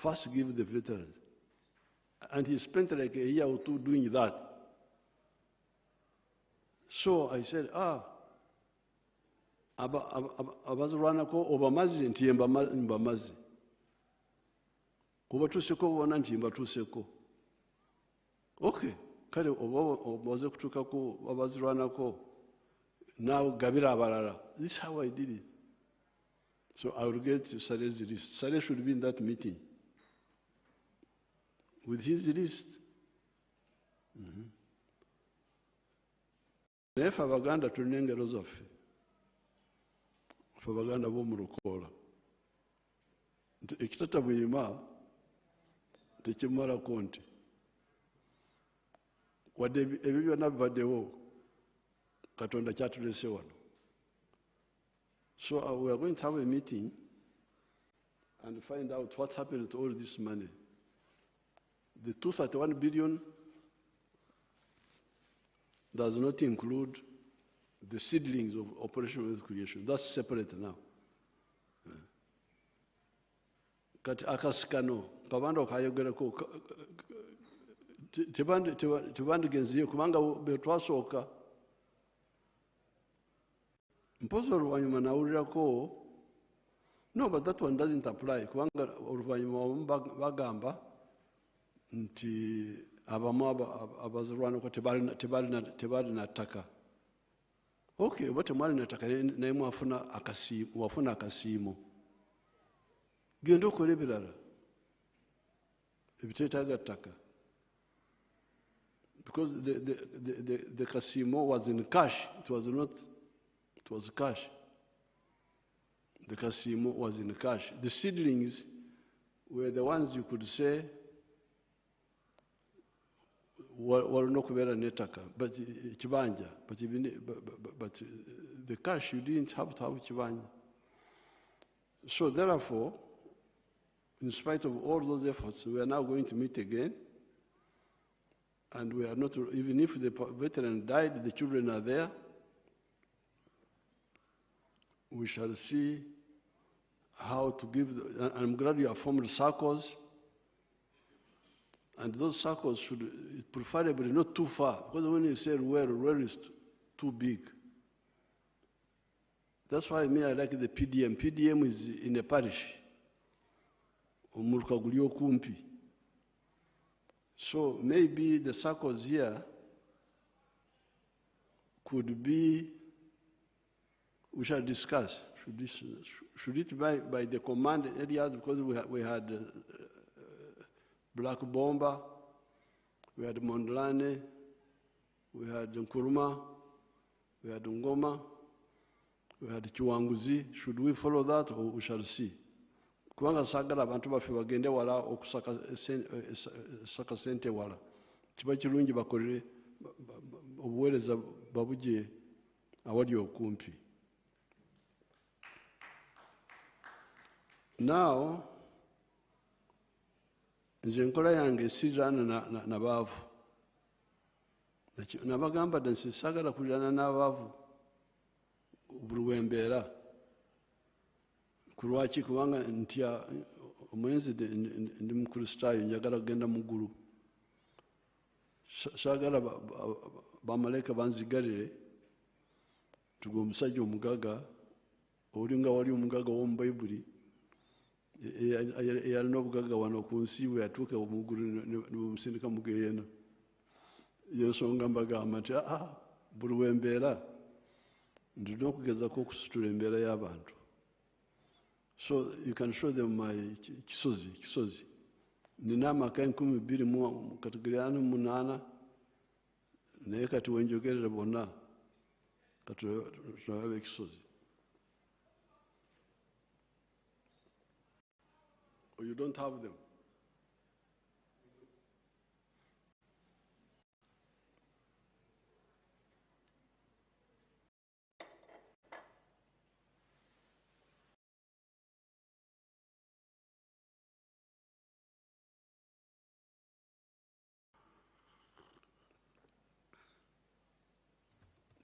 first give the veterans. And he spent like a year or two doing that. So I said, abazirwanako obamazi nti mbamazi. Kubatuuseko bona nti mbatuuseko. Okay, kale obaze kutuukako abazirwanako now gabira abalala. This is how I did it. So I will get Saleh's list. Saleh should be in that meeting with his list. Nefe Abaganda tulina engero zaffe. Ffe Abaganda b'omu Lukoola. Ekitatabuyima tekimalako nti wadde ebyo byonna bibaddewo Katonda kyatuleese wano. So we are going to have a meeting and find out what happened to all this money. The 231 billion does not include the seedlings of Operation Wealth Creation. That's separate now. Kati akasikano kabanda okayogerako tebandigenzeyo kubanga betwasooka mpozi oluvannyuma nawulirako no, but that one doesn't apply kubanga oluvannyuma wamu bagamba nti abamu abazirwanako tebalina ttaka. Okay, oba temwalina ttaka naye wafuna akasiimo, genda okola ebirala ebiteetaaga ttaka, because the kasiimo was in cash. It was cash. The kasiimo was in cash. The seedlings were the ones you could say walina okubeera n'ettaka, but ekibanja, but the cash you didn't have to have ekibanja. So therefore, in spite of all those efforts, we are now going to meet again, and we are not, even if the veteran died, the children are there. We shall see how to give, I'm glad you have formed circles, and those circles should preferably not too far, because when you say where is too big. That's why I like the PDM. PDM is in a parish. So maybe the circles here could be, we shall discuss, should it be by the command areas, because we had Black Bomba, we had Mondlane, we had Nkuruma, we had Ngoma, We had Chiwanguzi. Should we follow that or we shall see? Kubanga sagala abantu baffe bagende wala okusaka sente wala. Kiba kirungi bakolere obuweereza babuje awali okumpi. Now, nze nkola yange sirana na baavu. Nabagamba nti sagala kulirana n'abaavu buli wembeera. Kulwaki? Kubanga ntya omwenzi ndi mukristaayo njagala kugenda mu ggulu. Sagala bamalayika banzigalire tugwe omusajja omugaga olinga wali omugaga w'omu Bayibuli eyalina obugagga wano ku nsi bwe yatuuka mu ggulu ne bumusindika mu Geyeena. Yensonga mbagamba nti buli wembeera ndina okugezako okusitula embeera y'abantu. So you can show them my kisozi. Nina amaka 28 naye kati wenjogerera bonna kati tulabe ekisozi. Or you don't have them?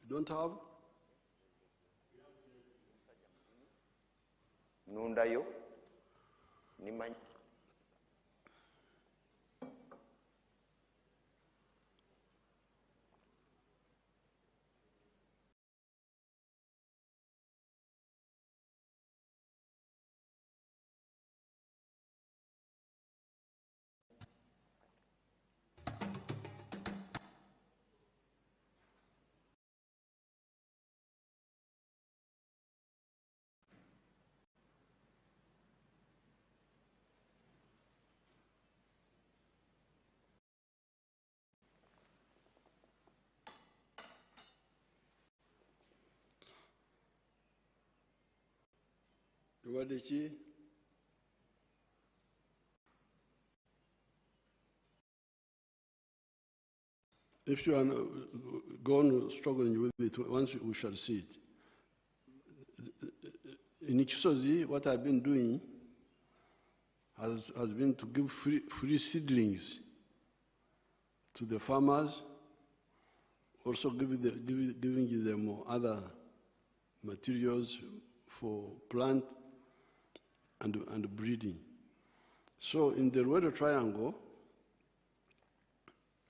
You don't have? Nundayo nimanyi Wadeki? If you are go on struggling with it, once we shall see it. In Ichisozi, what I've been doing has been to give free seedlings to the farmers, also giving them other materials for plant and breeding. So in the Rueda Triangle,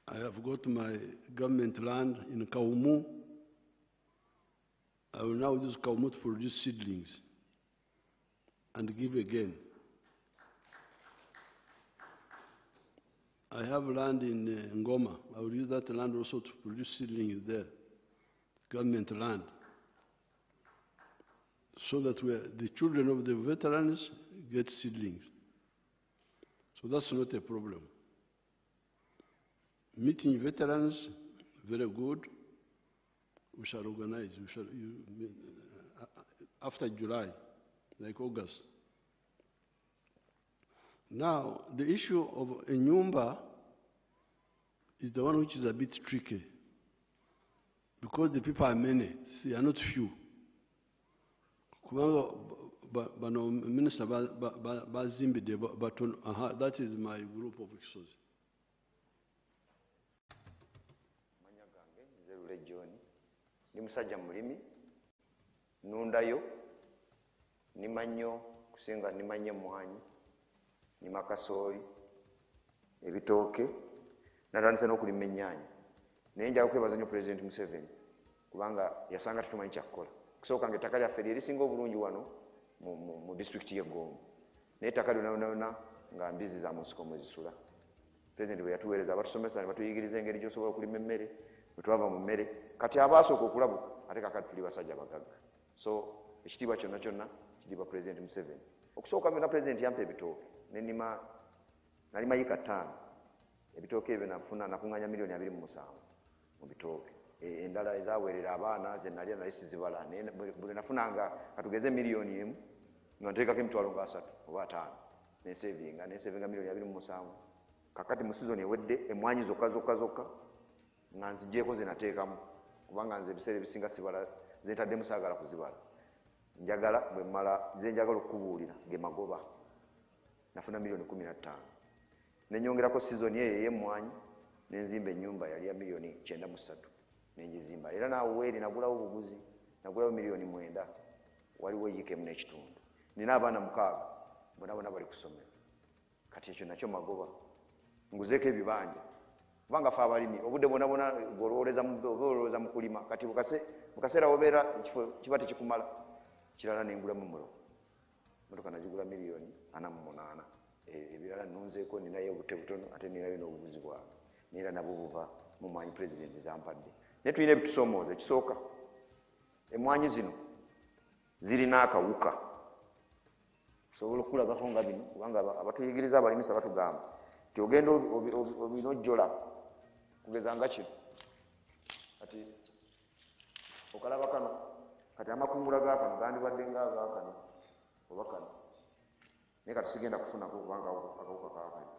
I have got my government land in Kaumu. I will now use Kaumu to produce seedlings and give again. I have land in Ngoma. I will use that land also to produce seedlings there, government land, so that the children of the veterans get seedlings. So that's not a problem. Meeting veterans, very good. We shall organize. After July, like August. Now, the issue of a nyumba is the one which is a bit tricky, because the people are many, they are not few. Minister, that is my group of Ichisozi. Ni musajja mulimi nundayo nimanyo kusinga nimanye mwanyi ni makasoli ebitooke natandise n'okulima ennyaanya naye njagala kwebaza nnyo President Museveni kubanga yasanga tetumanyi kyakukola. Kusooka nga ettaka lyaffe lyerisinga obulungi wano mu disitulikiti y'e Gombe naye ettaka lyonna nga mbizi za munsiko mwe zisula. President bwe yatuweereza abatusomesa ne batuyigiriza engeri gy'osobola okulima emmere bwe twava mu mmere kati abasooka okulabuka ate kakati tuli basajja bagagga. So ekitiibwa kyonna kyonna kiriibwa President Museveni. Okusooka byonna President yampa ebitooke nalima yika 5 ebitooke ebyo nakuŋŋaanya $27 million mu bitooke. endala ezaweerera abaana ze nalya naye sizibala naye buli nafunanga katugeze miliyoni emu nga nteekako emitwalo nga 3 oba 5 nensevinga miliyoni 27 kakati mu sizoni ewedde emwanyi zokka nga nzigyeko ze nateekamu kubanga nze ebiseera ebisinga sibala zentaddemu saagala kuzibala njagala bwe mmala ze njagala okukubuulira ge magoba nafuna miliyoni 15 nenyongerako sizoni eyo ey'emmwanyi nenzimba ennyumba yali ya miliyoni 93 nenjizimba era naawe weeri nagulawo buguzi nagulawo miliyoni 9 waliwo yiikemu n'ekitundu nina abaana 6 bonabona bali ku ssomero kati ekyo nakyo magoba nguzeeko ebibanja kubanga fe abalimi obudde bonabona olowooza mu kulima kati bukaseera wobeera ekifo kiba tekikumala kirala nengulamu mulo motoka nagigula miliyoni 48 ebirala nunzeeko ninayo obute butono ate ninayo n'obubuzi bwange neera nabwo buva mu mwanyi pulezidenti zampadde naye tulina ebitusomooza ekisooka emwanyi zino zirina akawuka osobola okulabako nga bino kubanga abatuyigiriza abalimisa batugamba nti ogenda obinojjola kugeza nga kino kati okalaba kano kati amakungula gaakano gandibadde ngaagaakano oba kano naye kati sigenda kufunako kubanga akawuka kaakano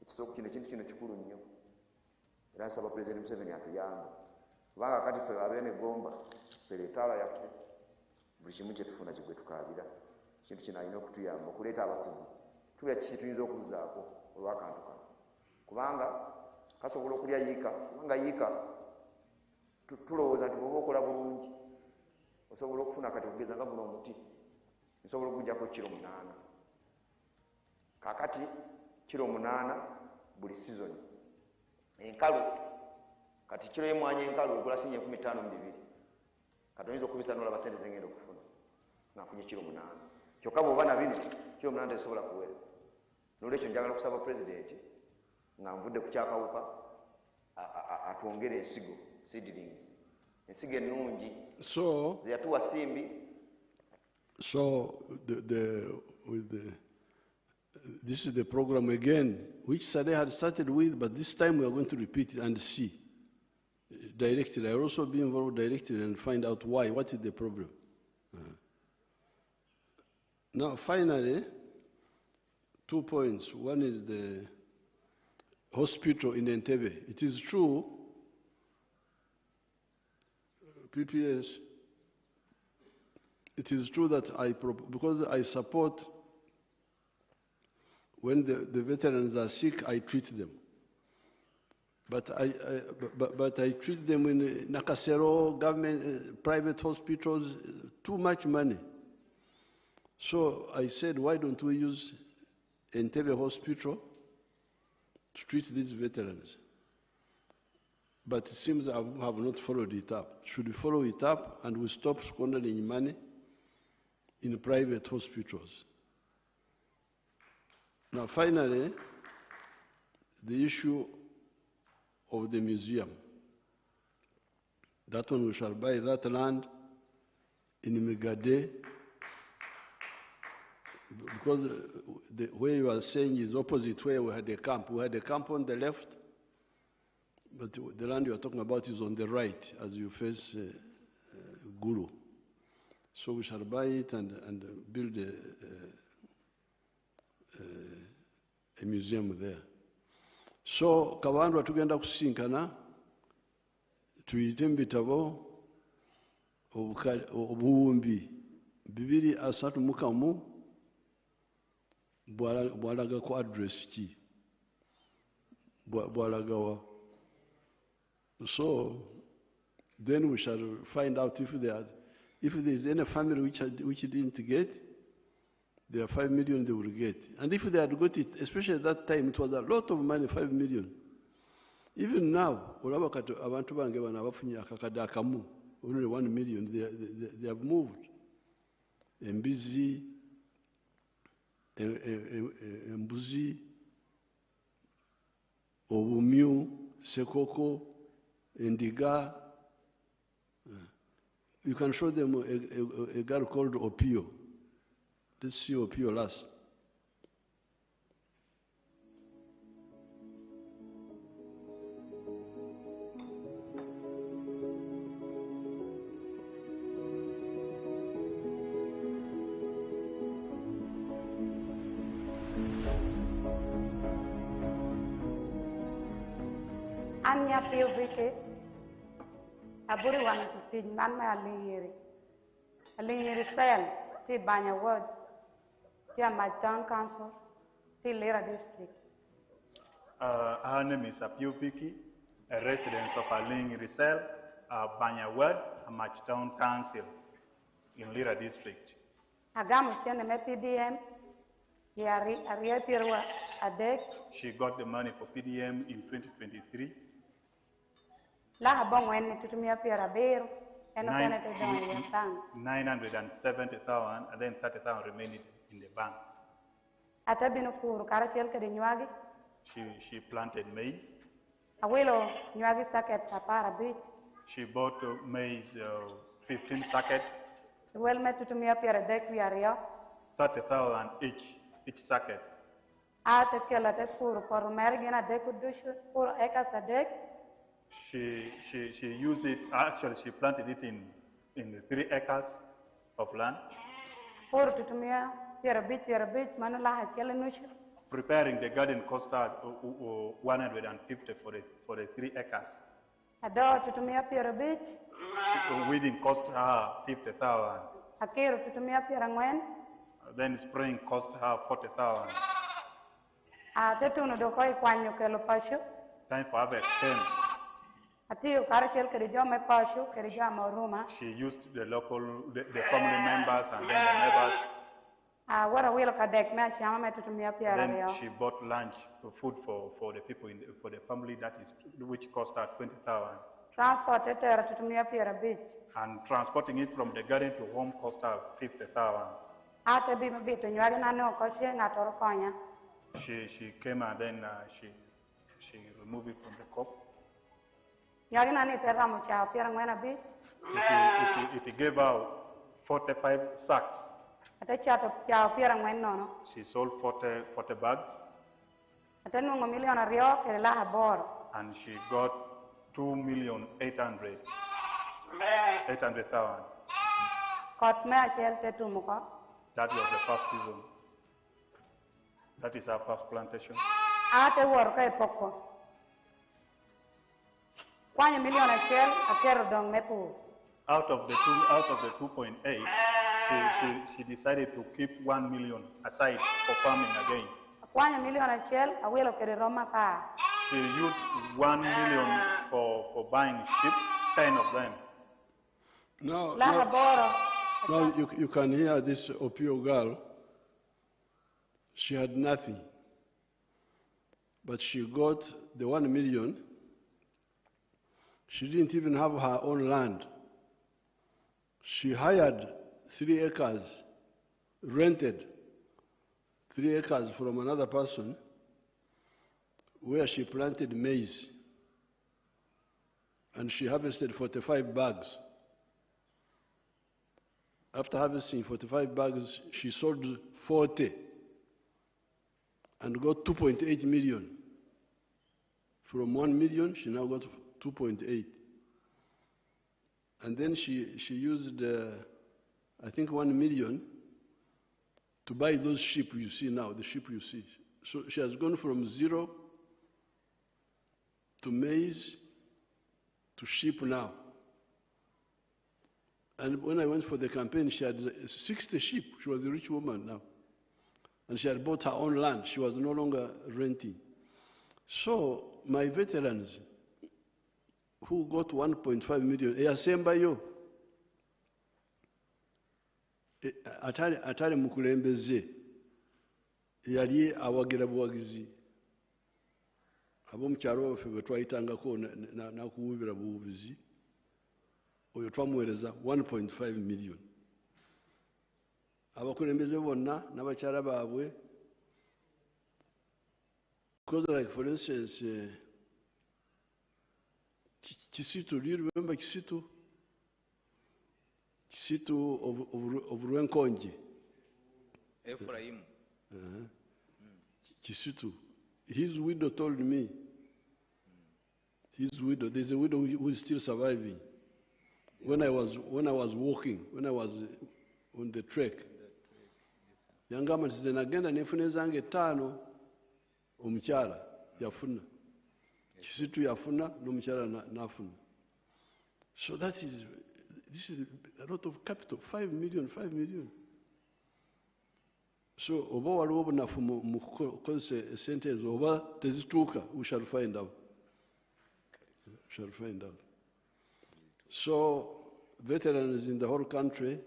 ekisooka kino ekintu kino kikulu nnyo era nsaba pulezidenti Museveni atuyambe kubanga kati ffe abenegomba ffe etaala yaffe buli kimu kyetufuna kigwe tukaabira ekintu kino alina okutuyamba okuleeta abakugu tulya kiki tuyinza okuzaako olw'akantu kano kubanga kasobola okulya yiika kubanga yiika tulowooza nti bwoba okola bulungi osobola okufuna kati okugeza nga guno omuti nsobola okuggyako kiro 8 kakati kiro 8 buli sizoni enkalu kati kiro y'emmwanyi enkalu egula sinya 52 kati oyinza okubisa n'olaba sente zengenda okufuna nafunye kiro 8 kyokka bw'oba na bino kiro 8 tezisobola kuwera n'olwekyo njagala kusaba pulezidenti nga nvudde ku kyakawuka atwongere ensigo seedlings ensigo ennungi zeyatuwa simbi. So this is the program again, which Sade had started with, but this time we are going to repeat it and see directly. I will also be involved directly and find out why, what is the problem. Now, finally, 2 points. One is the hospital in Entebbe. It is true, PPS, it is true that because I support when the veterans are sick, I treat them. But I treat them in Nakasero, government, private hospitals, too much money. So I said, why don't we use Entebbe Hospital to treat these veterans? But it seems I have not followed it up. Should we follow it up and we stop squandering money in private hospitals? Now, finally, the issue of the museum. That one, we shall buy that land in Megade, because where you are saying is opposite where we had a camp. We had a camp on the left, but the land you are talking about is on the right as you face Gulu. So we shall buy it and build a museum there. So Kawandu tugenda kusinkana tuyite mu bitabo obuwumbi 231 bwalaga ku address ki bwalagawa. So then we shall find out if there is any family which didn't get, there are 5 million they will get. And if they had got it, especially at that time, it was a lot of money, 5 million. Even now, abantu bange bana bafunye akakada akamu, only 1 million, they have moved. Embizi, Embuzi, Obumyu, Sekoko, Ndiga. You can show them a girl called Opio. Let's see Opio last. PUBK. Aburi wan to man my Alingiri cell, T Banya ward, T my town council, T Lira district. Her name is Apio Piki, a resident of Aling Risel, Banya Ward, Amach Town Council in Lira District. Agamu tiene me PDM, yari ariapirwa adek. She got the money for PDM in 2023. La habong wen tutumia pira beru, eno Nine- kene te don yatang. 970,000 and then 30,000 remaining in the bank. Atabino kuru karachel ke de nyuagi. She planted maize. Awilo nyuagi saket sapara bit. She bought maize, 15 sackets, Well me tutumia pira dek wiario. 30,000 each sacket. Ate kela te kuru por mergina deku dushu kuru eka sadek. She used it, actually she planted it in 3 acres of land, Kuru tutumia pira bit manula hachele nushu. preparing the garden cost her 150 for the 3 acres. Ado tutumia pira bit. Weeding cost her 50,000. Akiru tutumia pira ngwen. Then spraying cost her 40,000. Ate tunu dokoi kwanyo kelo pashu. Time for harvest came. Atiyo karachel ke de jome pashu ke de jama ruma. She used the family members and then the neighbors. Wara wilo ka dek me chama me tutumia pira Then rio. she bought lunch, food for the people for the family which cost her 20,000. Transport etera tutumia pira bit. And transporting it from the garden to home cost her 50,000. Ate bi mabito nyuagi na no koshi ngatoro konya. She came and then she removed it from the cup. Nyuagi na ni terra mo chao pira ngwen bit. It gave her 45 sacks. Ate chato chao pira ngwen no. She sold 40 bags Ate nungo miliona rio ke la habor. and she got 2,800,000. Kot me achel te tumuko. That was the first season. That is our first plantation. Ate wor ka poko. Kwanya miliona achel akero dong me pu. Out of the 2.8, she decided to keep 1 million aside for farming again. Kwanya miliona achel awilo ke roma pa. She used 1 million for buying sheep, 10 of them. Now, La haboro. now you can hear this Opio girl. She had nothing. But she got the 1 million. She didn't even have her own land. She hired 3 acres, rented 3 acres from another person, where she planted maize. And she harvested 45 bags. After harvesting 45 bags, she sold 40 and got 2.8 million. From 1 million, she now got 2.8. And then she used, I think, 1 million to buy those sheep you see now, the sheep you see. So she has gone from 0 to maize to sheep now. And when I went for the campaign, she had 60 sheep. She was a rich woman now. And she had bought her own land. She was no longer renting. So my veterans who got 1.5 million, eyasembayo atali mukulembeze yali awagira buwagizi ab'omukyalo baffe bwe twayitangako nakuwubira buwubizi oyo twamuweereza 1.5 million. Abakulembeze bonna n'abakyala baabwe, because like for instance Kisitu, do you remember Kisitu? Kisitu of Rwenkonji. Ephraim. Kisitu. His widow told me, his widow, there's a widow who is still surviving. When I was walking, when I was on the trek, yangamba nti nagenda nefuna ezange 5 omukyala yafuna. Kisitu yafuna, n'omukyala n'afuna. So this is a lot of capital, 5 million. So oba waliwo obunafu mu kukozesa esente ezo oba tezituuka, we shall find out. So veterans in the whole country,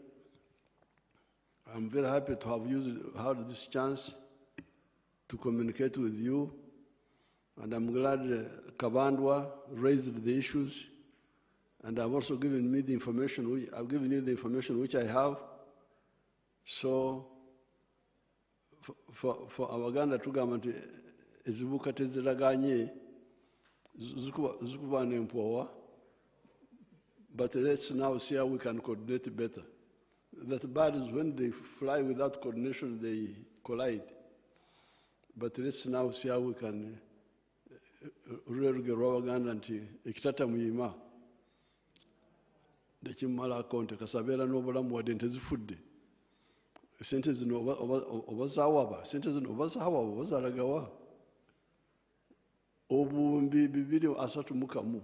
I'm very happy to have had this chance to communicate with you, and I'm glad Kabandwa raised the issues, and I've also given me the information. I've given you the information which I have. So for Abaganda tugamba nti ezibuka teziraganye zikuba n'empowa, but let's now see how we can coordinate better. That birds, when they fly without coordination, they collide. But let's now see how we can rerugera Abaganda nti ekitata muyima nekimala akonte kasabeera n'obulamu wadde ntezifudde. Sente zino obazaawa sente zino obazaawa bazaalagawa obuwumbi 231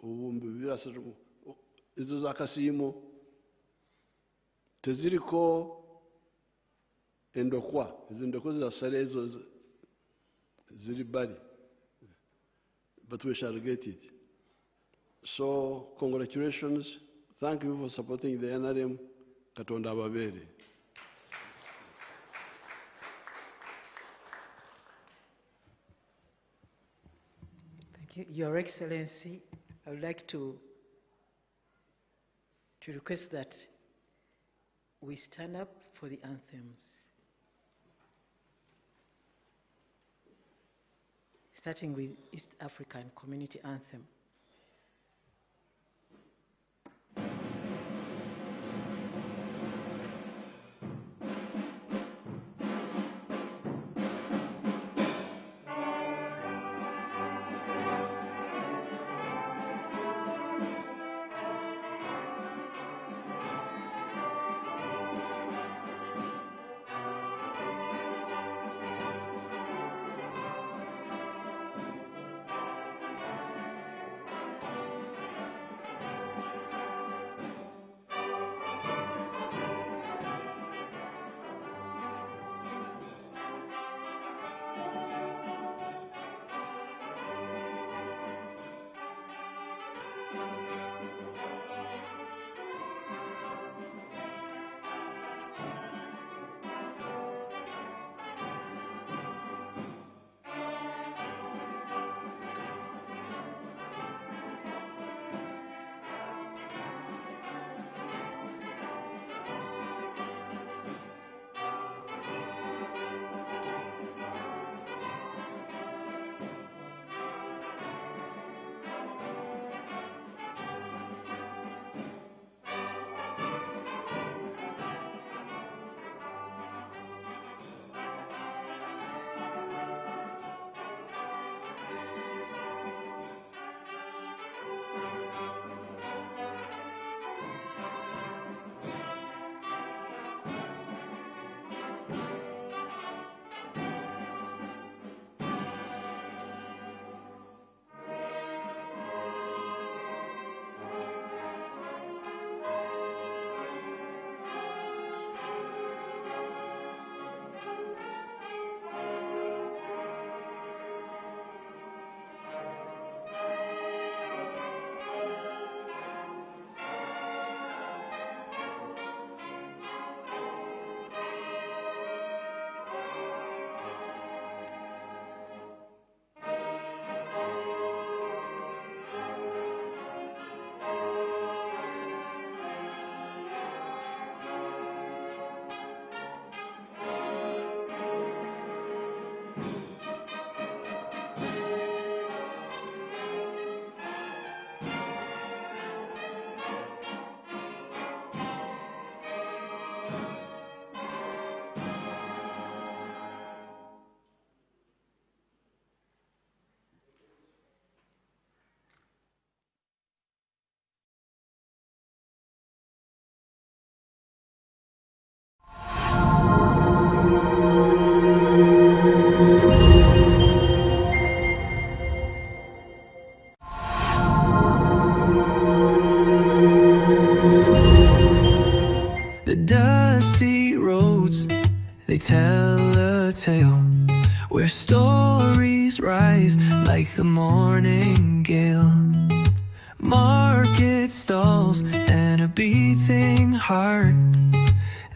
obuwumbi 231 ezo zakasiimo teziriko endokwa, ezo endokwa zasale ezo ziri bali, but we shall get it. So congratulations. Thank you for supporting the NRM. Katonda ababeere. Thank you. Your Excellency, I would like to request that we stand up for the anthems. Starting with East African Community Anthem. tell a tale where stories rise like the morning gale. Market stalls and a beating heart,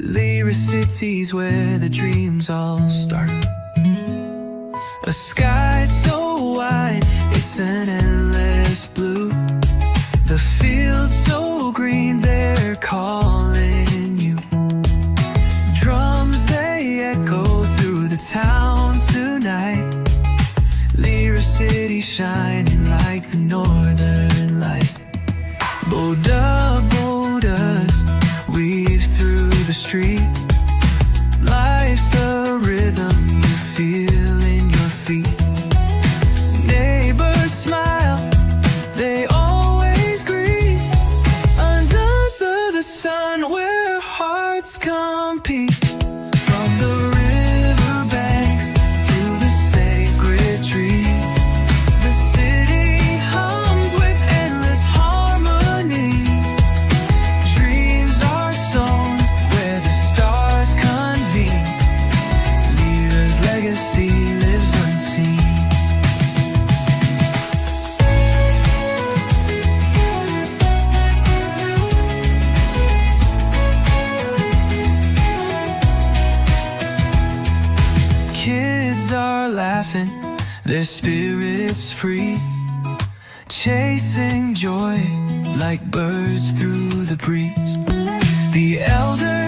Lyra cities where the dreams all start. A sky so wide, it's an endless blue. The fields so green, they're calling you. Drums, they echo through the town tonight. Lyra city shining like the northern light. Boda-bodas weave through the street. Life's a rhythm you feel in your feet. Neighbors smile, they always greet. Under the sun where hearts compete. From the riverbanks to the sacred trees, the city hums with endless harmonies. Dreams are sown where the stars convene. Lyra's legacy lives unseen. Kids are laughing, their spirits free, chasing joy like birds through the breeze. The elders